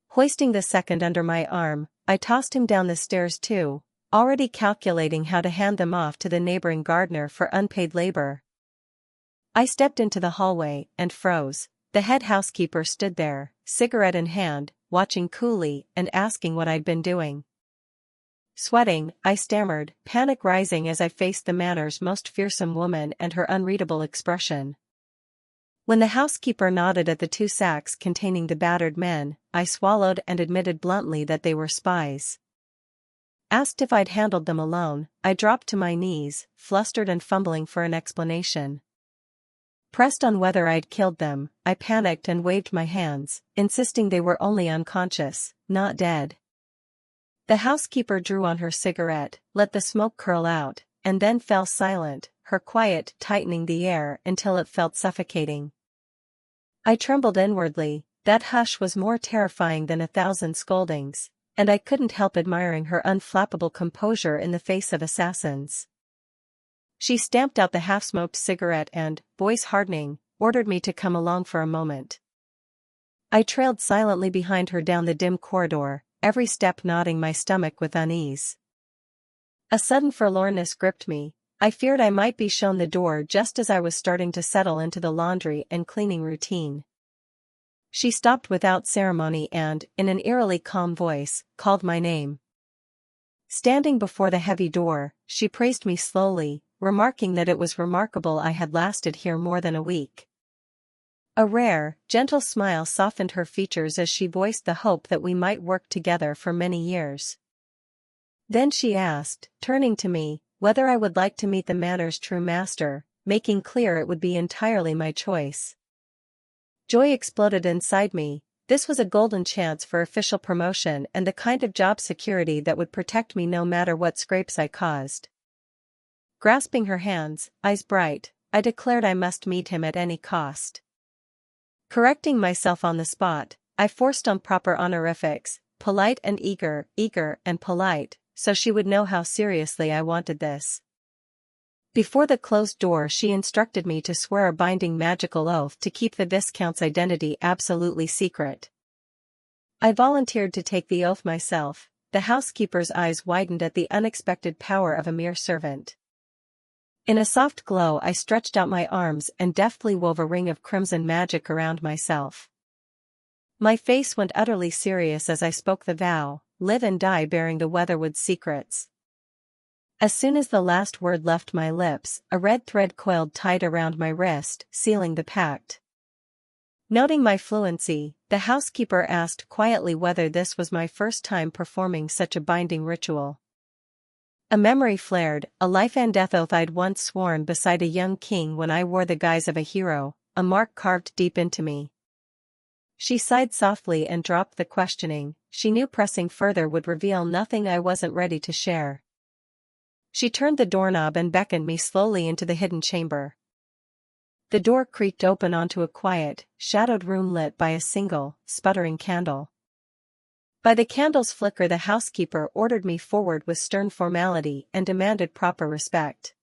Hoisting the second under my arm, I tossed him down the stairs too, already calculating how to hand them off to the neighboring gardener for unpaid labor. I stepped into the hallway and froze. The head housekeeper stood there, cigarette in hand, watching coolly and asking what I'd been doing. Sweating, I stammered, panic rising as I faced the manor's most fearsome woman and her unreadable expression. When the housekeeper nodded at the two sacks containing the battered men, I swallowed and admitted bluntly that they were spies. Asked if I'd handled them alone, I dropped to my knees, flustered and fumbling for an explanation. Pressed on whether I'd killed them, I panicked and waved my hands, insisting they were only unconscious, not dead. The housekeeper drew on her cigarette, let the smoke curl out, and then fell silent, her quiet tightening the air until it felt suffocating. I trembled inwardly. That hush was more terrifying than 1,000 scoldings, and I couldn't help admiring her unflappable composure in the face of assassins. She stamped out the half-smoked cigarette and, voice hardening, ordered me to come along for a moment. I trailed silently behind her down the dim corridor, every step knotting my stomach with unease. A sudden forlornness gripped me. I feared I might be shown the door just as I was starting to settle into the laundry and cleaning routine. She stopped without ceremony and, in an eerily calm voice, called my name. Standing before the heavy door, she praised me slowly, remarking that it was remarkable I had lasted here more than a week. A rare, gentle smile softened her features as she voiced the hope that we might work together for many years. Then she asked, turning to me, whether I would like to meet the manor's true master, making clear it would be entirely my choice. Joy exploded inside me. This was a golden chance for official promotion and the kind of job security that would protect me no matter what scrapes I caused. Grasping her hands, eyes bright, I declared I must meet him at any cost. Correcting myself on the spot, I forced on proper honorifics, polite and eager and polite, so she would know how seriously I wanted this. Before the closed door she instructed me to swear a binding magical oath to keep the Viscount's identity absolutely secret. I volunteered to take the oath myself. The housekeeper's eyes widened at the unexpected power of a mere servant. In a soft glow I stretched out my arms and deftly wove a ring of crimson magic around myself. My face went utterly serious as I spoke the vow, live and die bearing the Weatherwood secrets. As soon as the last word left my lips, a red thread coiled tight around my wrist, sealing the pact. Noting my fluency, the housekeeper asked quietly whether this was my first time performing such a binding ritual. A memory flared, a life and death oath I'd once sworn beside a young king when I wore the guise of a hero, a mark carved deep into me. She sighed softly and dropped the questioning. She knew pressing further would reveal nothing I wasn't ready to share. She turned the doorknob and beckoned me slowly into the hidden chamber. The door creaked open onto a quiet, shadowed room lit by a single, sputtering candle. By the candle's flicker the housekeeper ordered me forward with stern formality and demanded proper respect.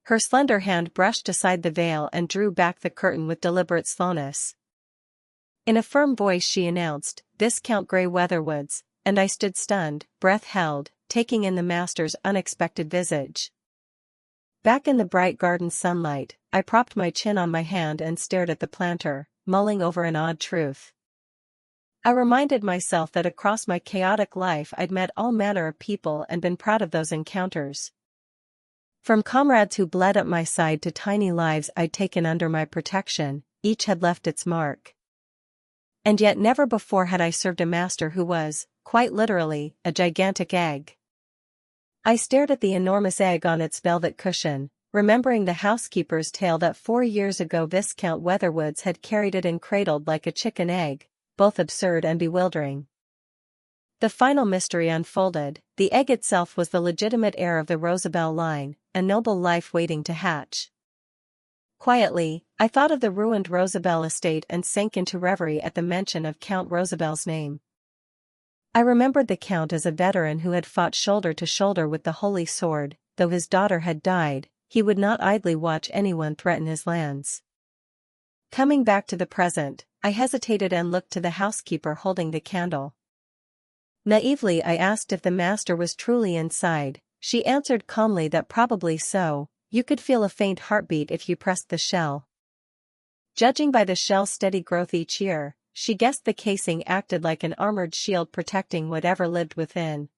Her slender hand brushed aside the veil and drew back the curtain with deliberate slowness. In a firm voice she announced, "Viscount Grey Weatherwoods," and I stood stunned, breath held, taking in the master's unexpected visage. Back in the bright garden sunlight, I propped my chin on my hand and stared at the planter, mulling over an odd truth. I reminded myself that across my chaotic life I'd met all manner of people and been proud of those encounters. From comrades who bled at my side to tiny lives I'd taken under my protection, each had left its mark. And yet never before had I served a master who was, quite literally, a gigantic egg. I stared at the enormous egg on its velvet cushion, remembering the housekeeper's tale that 4 years ago Viscount Weatherwoods had carried it and cradled like a chicken egg, both absurd and bewildering. The final mystery unfolded. The egg itself was the legitimate heir of the Rosabelle line, a noble life waiting to hatch. Quietly, I thought of the ruined Rosabelle estate and sank into reverie at the mention of Count Rosabelle's name. I remembered the Count as a veteran who had fought shoulder to shoulder with the Holy Sword. Though his daughter had died, he would not idly watch anyone threaten his lands. Coming back to the present, I hesitated and looked to the housekeeper holding the candle. Naively I asked if the master was truly inside. She answered calmly that probably so. You could feel a faint heartbeat if you pressed the shell. Judging by the shell's steady growth each year, she guessed the casing acted like an armored shield protecting whatever lived within.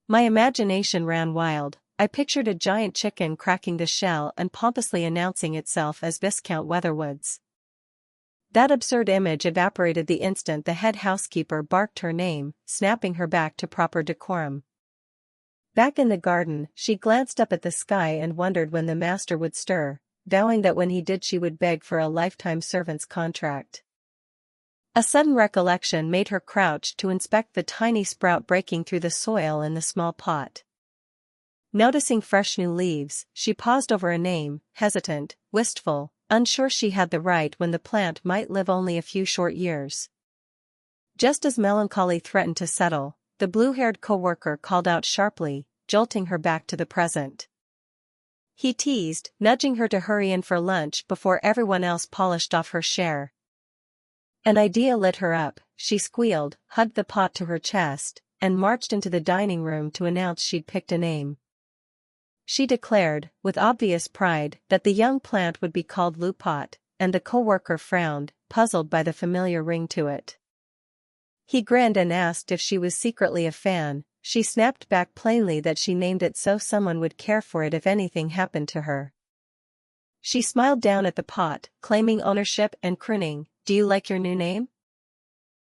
My imagination ran wild. I pictured a giant chicken cracking the shell and pompously announcing itself as Viscount Weatherwoods. That absurd image evaporated the instant the head housekeeper barked her name, snapping her back to proper decorum. Back in the garden, she glanced up at the sky and wondered when the master would stir, vowing that when he did she would beg for a lifetime servant's contract. A sudden recollection made her crouch to inspect the tiny sprout breaking through the soil in the small pot. Noticing fresh new leaves, she paused over a name, hesitant, wistful, unsure she had the right when the plant might live only a few short years. Just as melancholy threatened to settle, the blue-haired coworker called out sharply, jolting her back to the present. He teased, nudging her to hurry in for lunch before everyone else polished off her share. An idea lit her up. She squealed, hugged the pot to her chest, and marched into the dining room to announce she'd picked a name. She declared, with obvious pride, that the young plant would be called Lupot, and the coworker frowned, puzzled by the familiar ring to it. He grinned and asked if she was secretly a fan. She snapped back plainly that she named it so someone would care for it if anything happened to her. She smiled down at the pot, claiming ownership and crooning, "Do you like your new name?"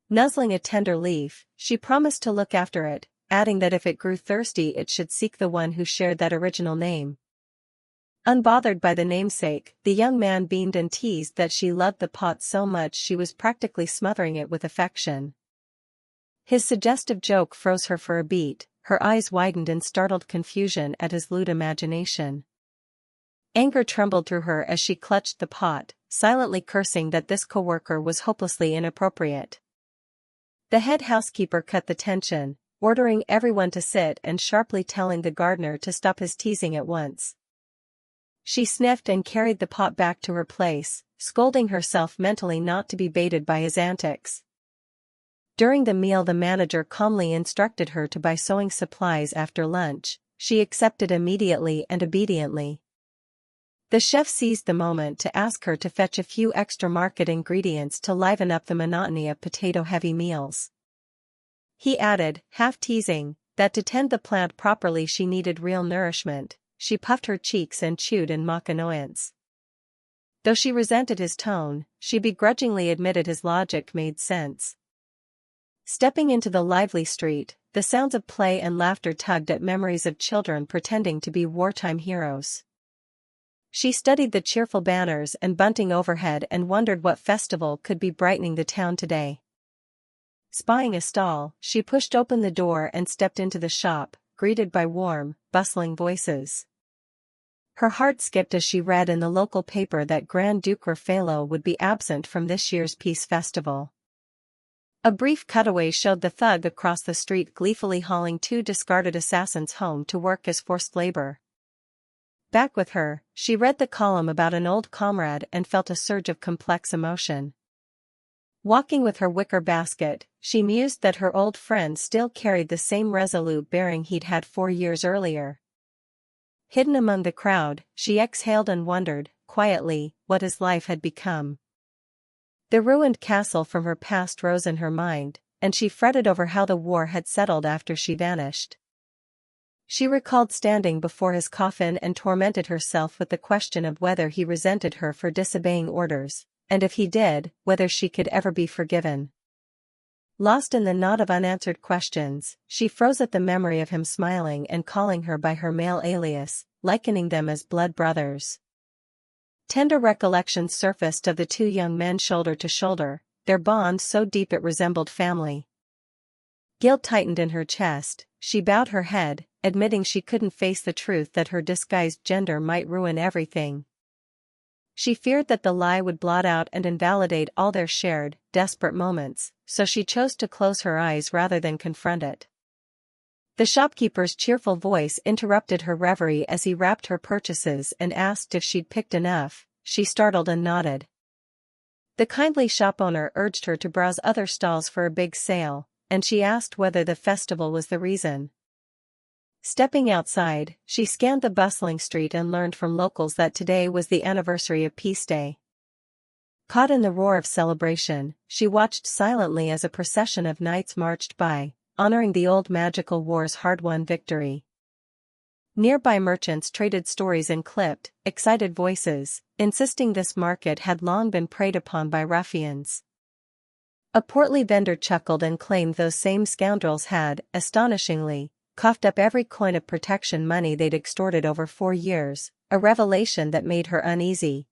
Nuzzling a tender leaf, she promised to look after it, adding that if it grew thirsty it should seek the one who shared that original name. Unbothered by the namesake, the young man beamed and teased that she loved the pot so much she was practically smothering it with affection. His suggestive joke froze her for a beat, her eyes widened in startled confusion at his lewd imagination. Anger trembled through her as she clutched the pot, silently cursing that this coworker was hopelessly inappropriate. The head housekeeper cut the tension, ordering everyone to sit and sharply telling the gardener to stop his teasing at once. She sniffed and carried the pot back to her place, scolding herself mentally not to be baited by his antics. During the meal the manager calmly instructed her to buy sewing supplies after lunch. She accepted immediately and obediently. The chef seized the moment to ask her to fetch a few extra market ingredients to liven up the monotony of potato-heavy meals. He added, half teasing, that to tend the plant properly she needed real nourishment. She puffed her cheeks and chewed in mock annoyance. Though she resented his tone, she begrudgingly admitted his logic made sense. Stepping into the lively street, the sounds of play and laughter tugged at memories of children pretending to be wartime heroes. She studied the cheerful banners and bunting overhead and wondered what festival could be brightening the town today. Spying a stall, she pushed open the door and stepped into the shop, greeted by warm, bustling voices. Her heart skipped as she read in the local paper that Grand Duke Raffaello would be absent from this year's peace festival. A brief cutaway showed the thug across the street gleefully hauling 2 discarded assassins home to work as forced labor. Back with her, she read the column about an old comrade and felt a surge of complex emotion. Walking with her wicker basket, she mused that her old friend still carried the same resolute bearing he'd had 4 years earlier. Hidden among the crowd, she exhaled and wondered, quietly, what his life had become. The ruined castle from her past rose in her mind, and she fretted over how the war had settled after she vanished. She recalled standing before his coffin and tormented herself with the question of whether he resented her for disobeying orders, and if he did, whether she could ever be forgiven. Lost in the knot of unanswered questions, she froze at the memory of him smiling and calling her by her male alias, likening them as blood brothers. Tender recollections surfaced of the two young men shoulder to shoulder, their bond so deep it resembled family. Guilt tightened in her chest, she bowed her head, admitting she couldn't face the truth that her disguised gender might ruin everything. She feared that the lie would blot out and invalidate all their shared, desperate moments, so she chose to close her eyes rather than confront it. The shopkeeper's cheerful voice interrupted her reverie as he wrapped her purchases and asked if she'd picked enough. She startled and nodded. The kindly shop owner urged her to browse other stalls for a big sale, and she asked whether the festival was the reason. Stepping outside, she scanned the bustling street and learned from locals that today was the anniversary of Peace Day. Caught in the roar of celebration, she watched silently as a procession of knights marched by, honoring the old magical war's hard-won victory. Nearby merchants traded stories in clipped, excited voices, insisting this market had long been preyed upon by ruffians. A portly vendor chuckled and claimed those same scoundrels had, astonishingly, coughed up every coin of protection money they'd extorted over 4 years, a revelation that made her uneasy.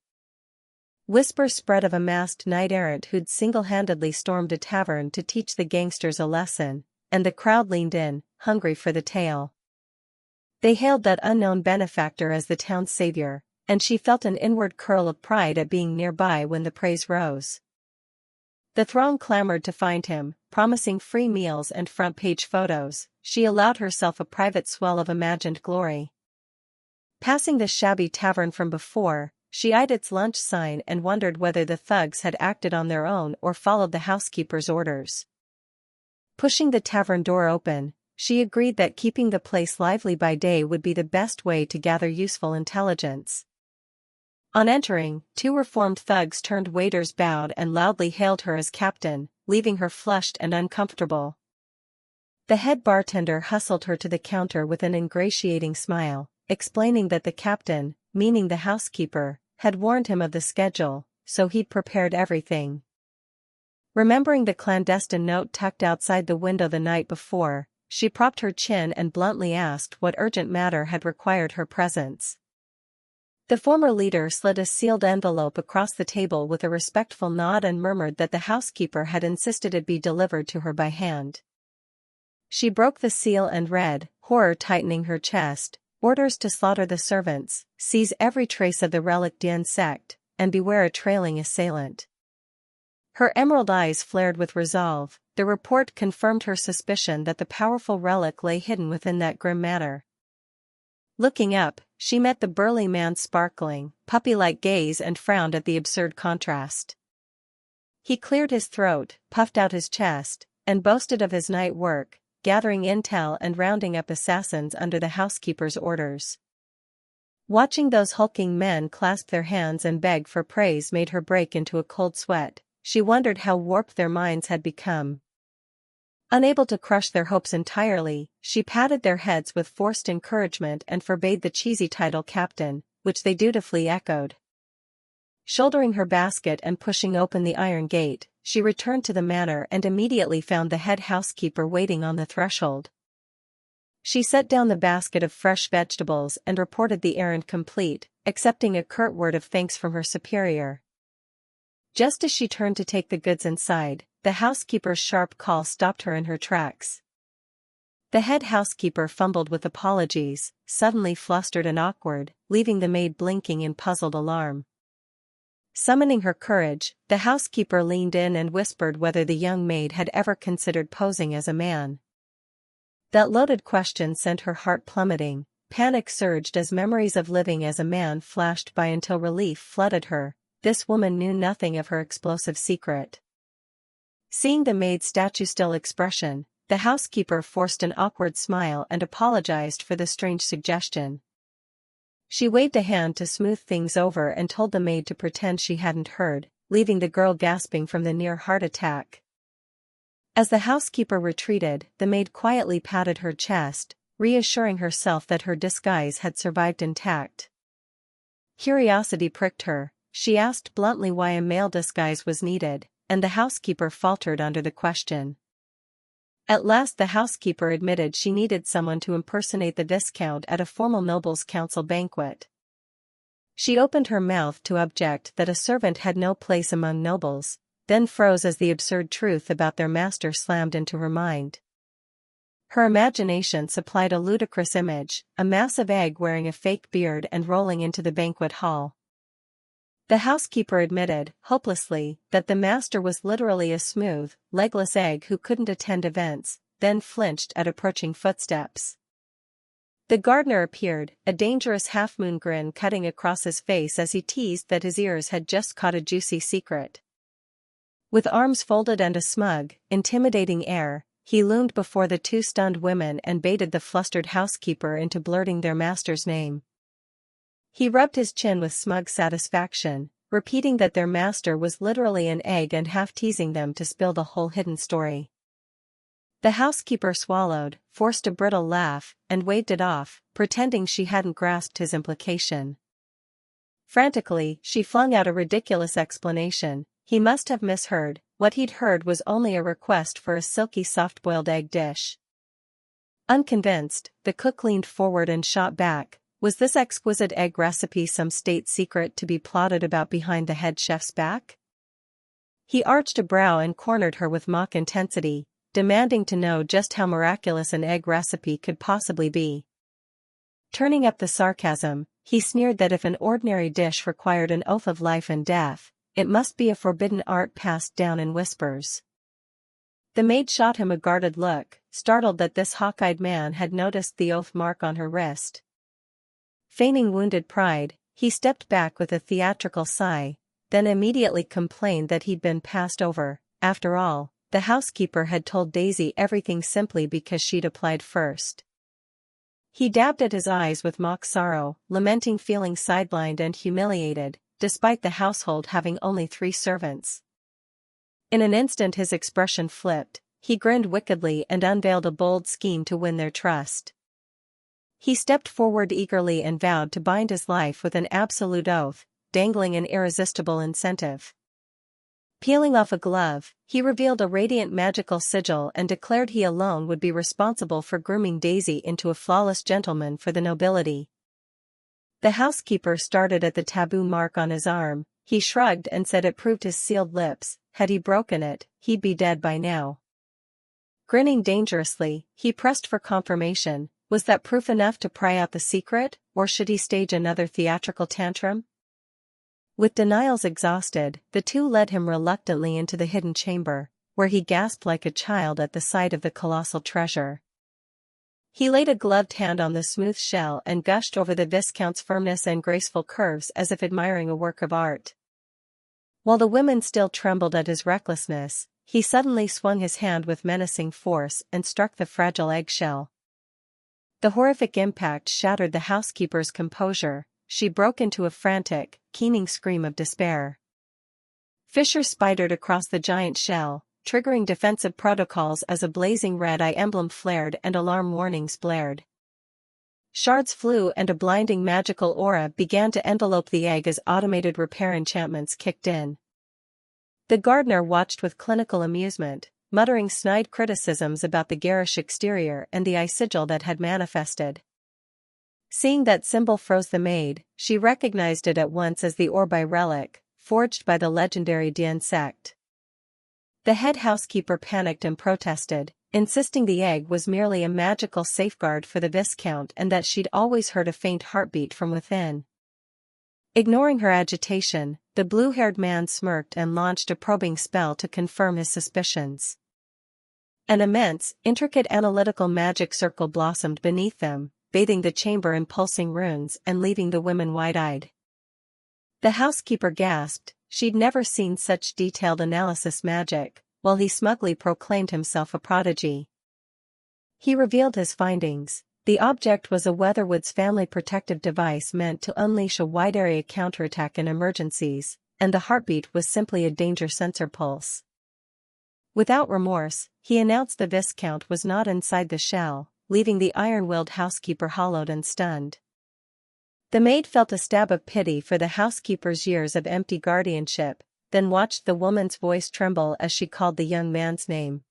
Whispers spread of a masked knight-errant who'd single-handedly stormed a tavern to teach the gangsters a lesson, and the crowd leaned in, hungry for the tale. They hailed that unknown benefactor as the town's savior, and she felt an inward curl of pride at being nearby when the praise rose. The throng clamored to find him, promising free meals and front-page photos. She allowed herself a private swell of imagined glory. Passing the shabby tavern from before, she eyed its lunch sign and wondered whether the thugs had acted on their own or followed the housekeeper's orders. Pushing the tavern door open, she agreed that keeping the place lively by day would be the best way to gather useful intelligence. On entering, 2 reformed thugs turned waiters bowed and loudly hailed her as captain, leaving her flushed and uncomfortable. The head bartender hustled her to the counter with an ingratiating smile, explaining that the captain, meaning the housekeeper, had warned him of the schedule, so he'd prepared everything. Remembering the clandestine note tucked outside the window the night before, she propped her chin and bluntly asked what urgent matter had required her presence. The former leader slid a sealed envelope across the table with a respectful nod and murmured that the housekeeper had insisted it be delivered to her by hand. She broke the seal and read, horror tightening her chest, orders to slaughter the servants, seize every trace of the relic sect, and beware a trailing assailant. Her emerald eyes flared with resolve. The report confirmed her suspicion that the powerful relic lay hidden within that grim matter. Looking up, she met the burly man's sparkling, puppy-like gaze and frowned at the absurd contrast. He cleared his throat, puffed out his chest, and boasted of his night work, gathering intel and rounding up assassins under the housekeeper's orders. Watching those hulking men clasp their hands and beg for praise made her break into a cold sweat. She wondered how warped their minds had become. Unable to crush their hopes entirely, she patted their heads with forced encouragement and forbade the cheesy title captain, which they dutifully echoed. Shouldering her basket and pushing open the iron gate, she returned to the manor and immediately found the head housekeeper waiting on the threshold. She set down the basket of fresh vegetables and reported the errand complete, accepting a curt word of thanks from her superior. Just as she turned to take the goods inside, the housekeeper's sharp call stopped her in her tracks. The head housekeeper fumbled with apologies, suddenly flustered and awkward, leaving the maid blinking in puzzled alarm. Summoning her courage, the housekeeper leaned in and whispered whether the young maid had ever considered posing as a man. That loaded question sent her heart plummeting. Panic surged as memories of living as a man flashed by until relief flooded her. This woman knew nothing of her explosive secret. Seeing the maid's statue-still expression, the housekeeper forced an awkward smile and apologized for the strange suggestion. She waved a hand to smooth things over and told the maid to pretend she hadn't heard, leaving the girl gasping from the near heart attack. As the housekeeper retreated, the maid quietly patted her chest, reassuring herself that her disguise had survived intact. Curiosity pricked her. She asked bluntly why a male disguise was needed, and the housekeeper faltered under the question. At last the housekeeper admitted she needed someone to impersonate the Viscount at a formal nobles' council banquet. She opened her mouth to object that a servant had no place among nobles, then froze as the absurd truth about their master slammed into her mind. Her imagination supplied a ludicrous image, a massive egg wearing a fake beard and rolling into the banquet hall. The housekeeper admitted, hopelessly, that the master was literally a smooth, legless egg who couldn't attend events, then flinched at approaching footsteps. The gardener appeared, a dangerous half-moon grin cutting across his face as he teased that his ears had just caught a juicy secret. With arms folded and a smug, intimidating air, he loomed before the two stunned women and baited the flustered housekeeper into blurting their master's name. He rubbed his chin with smug satisfaction, repeating that their master was literally an egg and half-teasing them to spill the whole hidden story. The housekeeper swallowed, forced a brittle laugh, and waved it off, pretending she hadn't grasped his implication. Frantically, she flung out a ridiculous explanation. He must have misheard. What he'd heard was only a request for a silky soft-boiled egg dish. Unconvinced, the cook leaned forward and shot back. Was this exquisite egg recipe some state secret to be plotted about behind the head chef's back? He arched a brow and cornered her with mock intensity, demanding to know just how miraculous an egg recipe could possibly be. Turning up the sarcasm, he sneered that if an ordinary dish required an oath of life and death, it must be a forbidden art passed down in whispers. The maid shot him a guarded look, startled that this hawk-eyed man had noticed the oath mark on her wrist. Feigning wounded pride, he stepped back with a theatrical sigh, then immediately complained that he'd been passed over. After all, the housekeeper had told Daisy everything simply because she'd applied first. He dabbed at his eyes with mock sorrow, lamenting feeling sidelined and humiliated, despite the household having only 3 servants. In an instant his expression flipped, he grinned wickedly and unveiled a bold scheme to win their trust. He stepped forward eagerly and vowed to bind his life with an absolute oath, dangling an irresistible incentive. Peeling off a glove, he revealed a radiant magical sigil and declared he alone would be responsible for grooming Daisy into a flawless gentleman for the nobility. The housekeeper started at the taboo mark on his arm. He shrugged and said it proved his sealed lips. Had he broken it, he'd be dead by now. Grinning dangerously, he pressed for confirmation. Was that proof enough to pry out the secret, or should he stage another theatrical tantrum? With denials exhausted, the two led him reluctantly into the hidden chamber, where he gasped like a child at the sight of the colossal treasure. He laid a gloved hand on the smooth shell and gushed over the Viscount's firmness and graceful curves as if admiring a work of art. While the women still trembled at his recklessness, he suddenly swung his hand with menacing force and struck the fragile eggshell. The horrific impact shattered the housekeeper's composure. She broke into a frantic, keening scream of despair. Fisher spidered across the giant shell, triggering defensive protocols as a blazing red-eye emblem flared and alarm warnings blared. Shards flew and a blinding magical aura began to envelope the egg as automated repair enchantments kicked in. The gardener watched with clinical amusement, muttering snide criticisms about the garish exterior and the eye sigil that had manifested. Seeing that symbol froze the maid, she recognized it at once as the Orbi relic, forged by the legendary Dian sect. The head housekeeper panicked and protested, insisting the egg was merely a magical safeguard for the Viscount and that she'd always heard a faint heartbeat from within. Ignoring her agitation, the blue-haired man smirked and launched a probing spell to confirm his suspicions. An immense, intricate analytical magic circle blossomed beneath them, bathing the chamber in pulsing runes and leaving the women wide-eyed. The housekeeper gasped. She'd never seen such detailed analysis magic, while he smugly proclaimed himself a prodigy. He revealed his findings. The object was a Weatherwood's family protective device meant to unleash a wide-area counterattack in emergencies, and the heartbeat was simply a danger sensor pulse. Without remorse, he announced the Viscount was not inside the shell, leaving the iron-willed housekeeper hollowed and stunned. The maid felt a stab of pity for the housekeeper's years of empty guardianship, then watched the woman's voice tremble as she called the young man's name.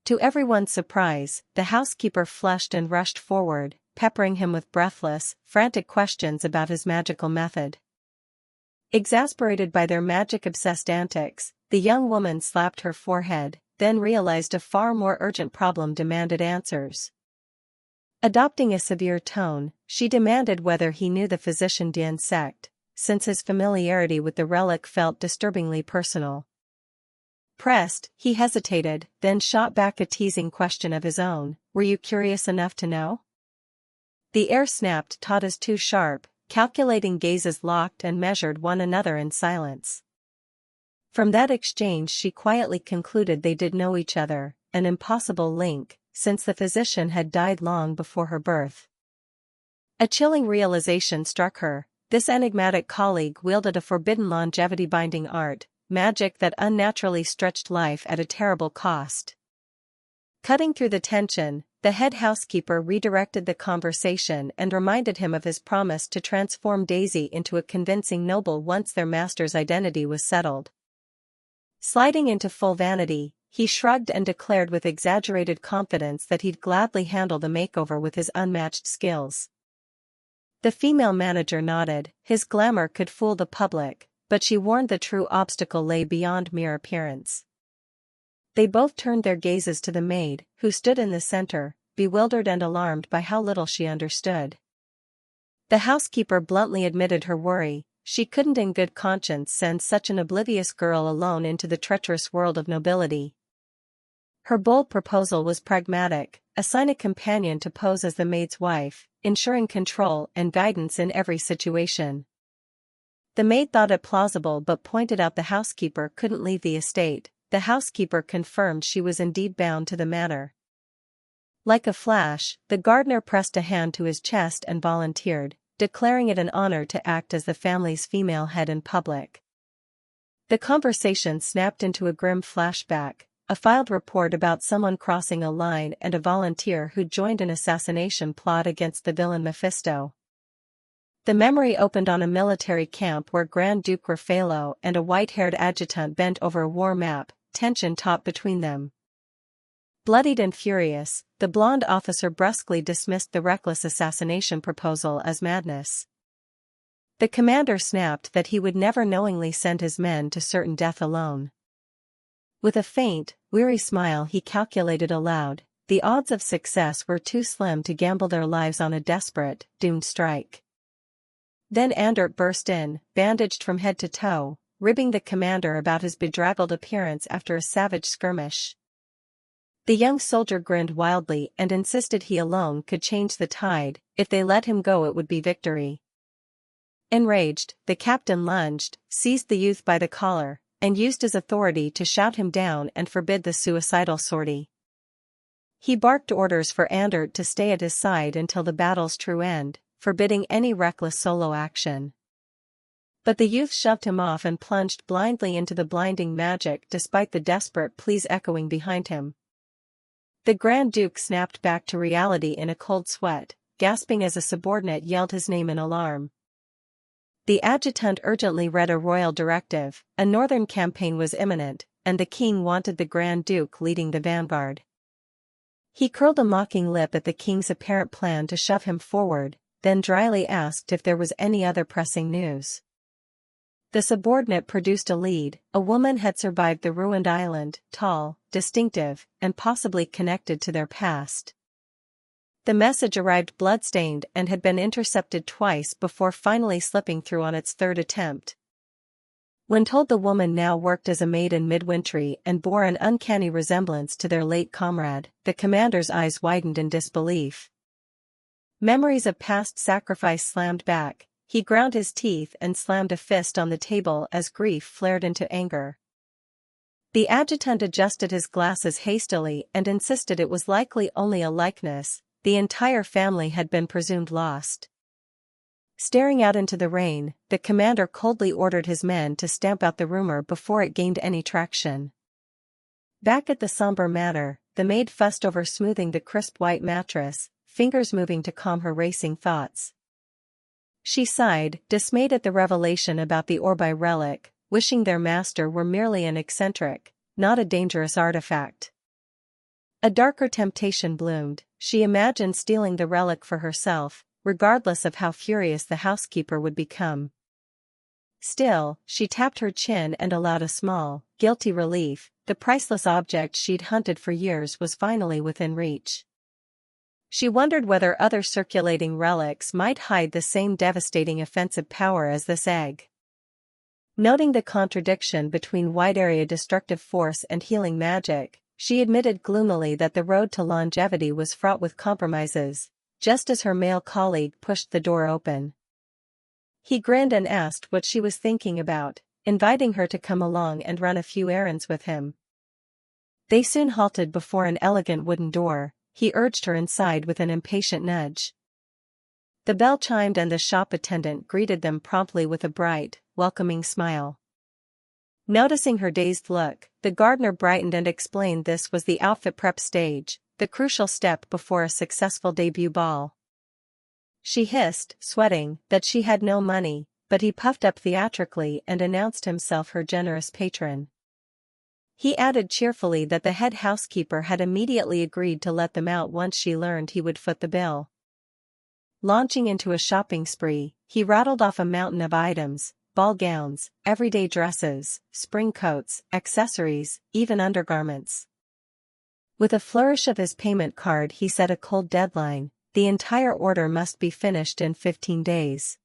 To everyone's surprise, the housekeeper flushed and rushed forward, peppering him with breathless, frantic questions about his magical method. Exasperated by their magic-obsessed antics, the young woman slapped her forehead, then realized a far more urgent problem demanded answers. Adopting a severe tone, she demanded whether he knew the physician d'insect, since his familiarity with the relic felt disturbingly personal. Pressed, he hesitated, then shot back a teasing question of his own, "Were you curious enough to know?" The air snapped taut as too sharp, calculating gazes locked and measured one another in silence. From that exchange she quietly concluded they did know each other, an impossible link, since the physician had died long before her birth. A chilling realization struck her: this enigmatic colleague wielded a forbidden longevity-binding art, magic that unnaturally stretched life at a terrible cost. Cutting through the tension, the head housekeeper redirected the conversation and reminded him of his promise to transform Daisy into a convincing noble once their master's identity was settled. Sliding into full vanity, he shrugged and declared with exaggerated confidence that he'd gladly handle the makeover with his unmatched skills. The female manager nodded. His glamour could fool the public, but she warned the true obstacle lay beyond mere appearance. They both turned their gazes to the maid, who stood in the center, bewildered and alarmed by how little she understood. The housekeeper bluntly admitted her worry: she couldn't in good conscience send such an oblivious girl alone into the treacherous world of nobility. Her bold proposal was pragmatic: assign a companion to pose as the maid's wife, ensuring control and guidance in every situation. The maid thought it plausible but pointed out the housekeeper couldn't leave the estate. The housekeeper confirmed she was indeed bound to the manor. Like a flash, the gardener pressed a hand to his chest and volunteered, declaring it an honor to act as the family's female head in public. The conversation snapped into a grim flashback: a filed report about someone crossing a line and a volunteer who'd joined an assassination plot against the villain Mephisto. The memory opened on a military camp where Grand Duke Raffaello and a white-haired adjutant bent over a war map, tension taut between them. Bloodied and furious, the blonde officer brusquely dismissed the reckless assassination proposal as madness. The commander snapped that he would never knowingly send his men to certain death alone. With a faint, weary smile he calculated aloud: the odds of success were too slim to gamble their lives on a desperate, doomed strike. Then Andert burst in, bandaged from head to toe, ribbing the commander about his bedraggled appearance after a savage skirmish. The young soldier grinned wildly and insisted he alone could change the tide. If they let him go it would be victory. Enraged, the captain lunged, seized the youth by the collar, and used his authority to shout him down and forbid the suicidal sortie. He barked orders for Andert to stay at his side until the battle's true end, forbidding any reckless solo action. But the youth shoved him off and plunged blindly into the blinding magic despite the desperate pleas echoing behind him. The Grand Duke snapped back to reality in a cold sweat, gasping as a subordinate yelled his name in alarm. The adjutant urgently read a royal directive: a northern campaign was imminent, and the king wanted the Grand Duke leading the vanguard. He curled a mocking lip at the king's apparent plan to shove him forward, then dryly asked if there was any other pressing news. The subordinate produced a lead: a woman had survived the ruined island, tall, distinctive, and possibly connected to their past. The message arrived bloodstained and had been intercepted twice before finally slipping through on its third attempt. When told the woman now worked as a maid in midwintery and bore an uncanny resemblance to their late comrade, the commander's eyes widened in disbelief. Memories of past sacrifice slammed back. He ground his teeth and slammed a fist on the table as grief flared into anger. The adjutant adjusted his glasses hastily and insisted it was likely only a likeness. The entire family had been presumed lost. Staring out into the rain, the commander coldly ordered his men to stamp out the rumor before it gained any traction. Back at the somber manor, the maid fussed over smoothing the crisp white mattress, fingers moving to calm her racing thoughts. She sighed, dismayed at the revelation about the Orbi relic, wishing their master were merely an eccentric, not a dangerous artifact. A darker temptation bloomed. She imagined stealing the relic for herself, regardless of how furious the housekeeper would become. Still, she tapped her chin and allowed a small, guilty relief. The priceless object she'd hunted for years was finally within reach. She wondered whether other circulating relics might hide the same devastating offensive power as this egg. Noting the contradiction between wide-area destructive force and healing magic, she admitted gloomily that the road to longevity was fraught with compromises, just as her male colleague pushed the door open. He grinned and asked what she was thinking about, inviting her to come along and run a few errands with him. They soon halted before an elegant wooden door. He urged her inside with an impatient nudge. The bell chimed and the shop attendant greeted them promptly with a bright, welcoming smile. Noticing her dazed look, the gardener brightened and explained this was the outfit prep stage, the crucial step before a successful debut ball. She hissed, sweating, that she had no money, but he puffed up theatrically and announced himself her generous patron. He added cheerfully that the head housekeeper had immediately agreed to let them out once she learned he would foot the bill. Launching into a shopping spree, he rattled off a mountain of items: ball gowns, everyday dresses, spring coats, accessories, even undergarments. With a flourish of his payment card he set a cold deadline: the entire order must be finished in 15 days.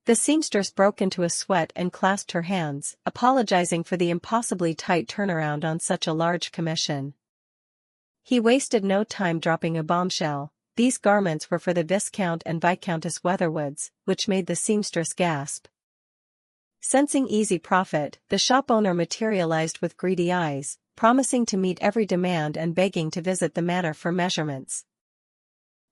The seamstress broke into a sweat and clasped her hands, apologizing for the impossibly tight turnaround on such a large commission. He wasted no time dropping a bombshell: these garments were for the Viscount and Viscountess Weatherwoods, which made the seamstress gasp. Sensing easy profit, the shop owner materialized with greedy eyes, promising to meet every demand and begging to visit the manor for measurements.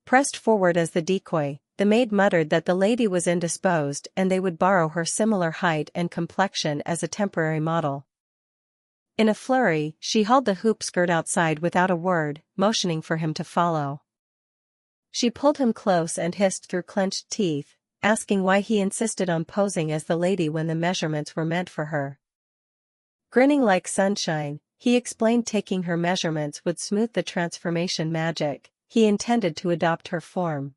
Pressed forward as the decoy, the maid muttered that the lady was indisposed and they would borrow her similar height and complexion as a temporary model. In a flurry, she hauled the hoop skirt outside without a word, motioning for him to follow. She pulled him close and hissed through clenched teeth, asking why he insisted on posing as the lady when the measurements were meant for her. Grinning like sunshine, he explained taking her measurements would smooth the transformation magic. He intended to adopt her form.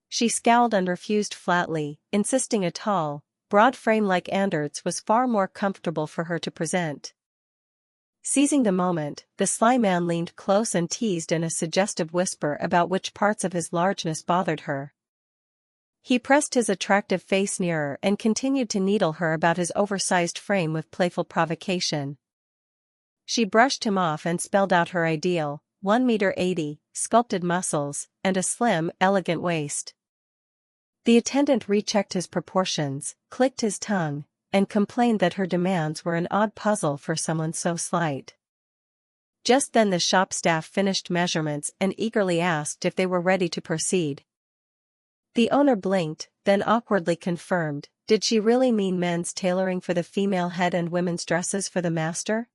She scowled and refused flatly, insisting a tall, broad frame like Andert's was far more comfortable for her to present. Seizing the moment, the sly man leaned close and teased in a suggestive whisper about which parts of his largeness bothered her. He pressed his attractive face nearer and continued to needle her about his oversized frame with playful provocation. She brushed him off and spelled out her ideal: 1.80 m, sculpted muscles, and a slim, elegant waist. The attendant rechecked his proportions, clicked his tongue, and complained that her demands were an odd puzzle for someone so slight. Just then the shop staff finished measurements and eagerly asked if they were ready to proceed. The owner blinked, then awkwardly confirmed: did she really mean men's tailoring for the female head and women's dresses for the master?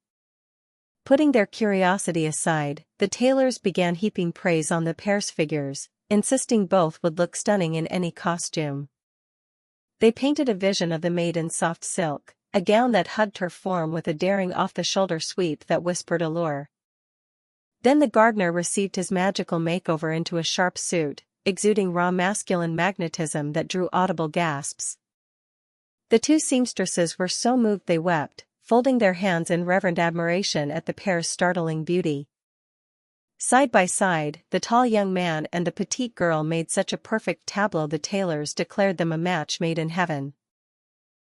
Putting their curiosity aside, the tailors began heaping praise on the pair's figures, insisting both would look stunning in any costume. They painted a vision of the maid in soft silk, a gown that hugged her form with a daring off-the-shoulder sweep that whispered allure. Then the gardener received his magical makeover into a sharp suit, exuding raw masculine magnetism that drew audible gasps. The two seamstresses were so moved they wept, folding their hands in reverent admiration at the pair's startling beauty. Side by side, the tall young man and the petite girl made such a perfect tableau the tailors declared them a match made in heaven.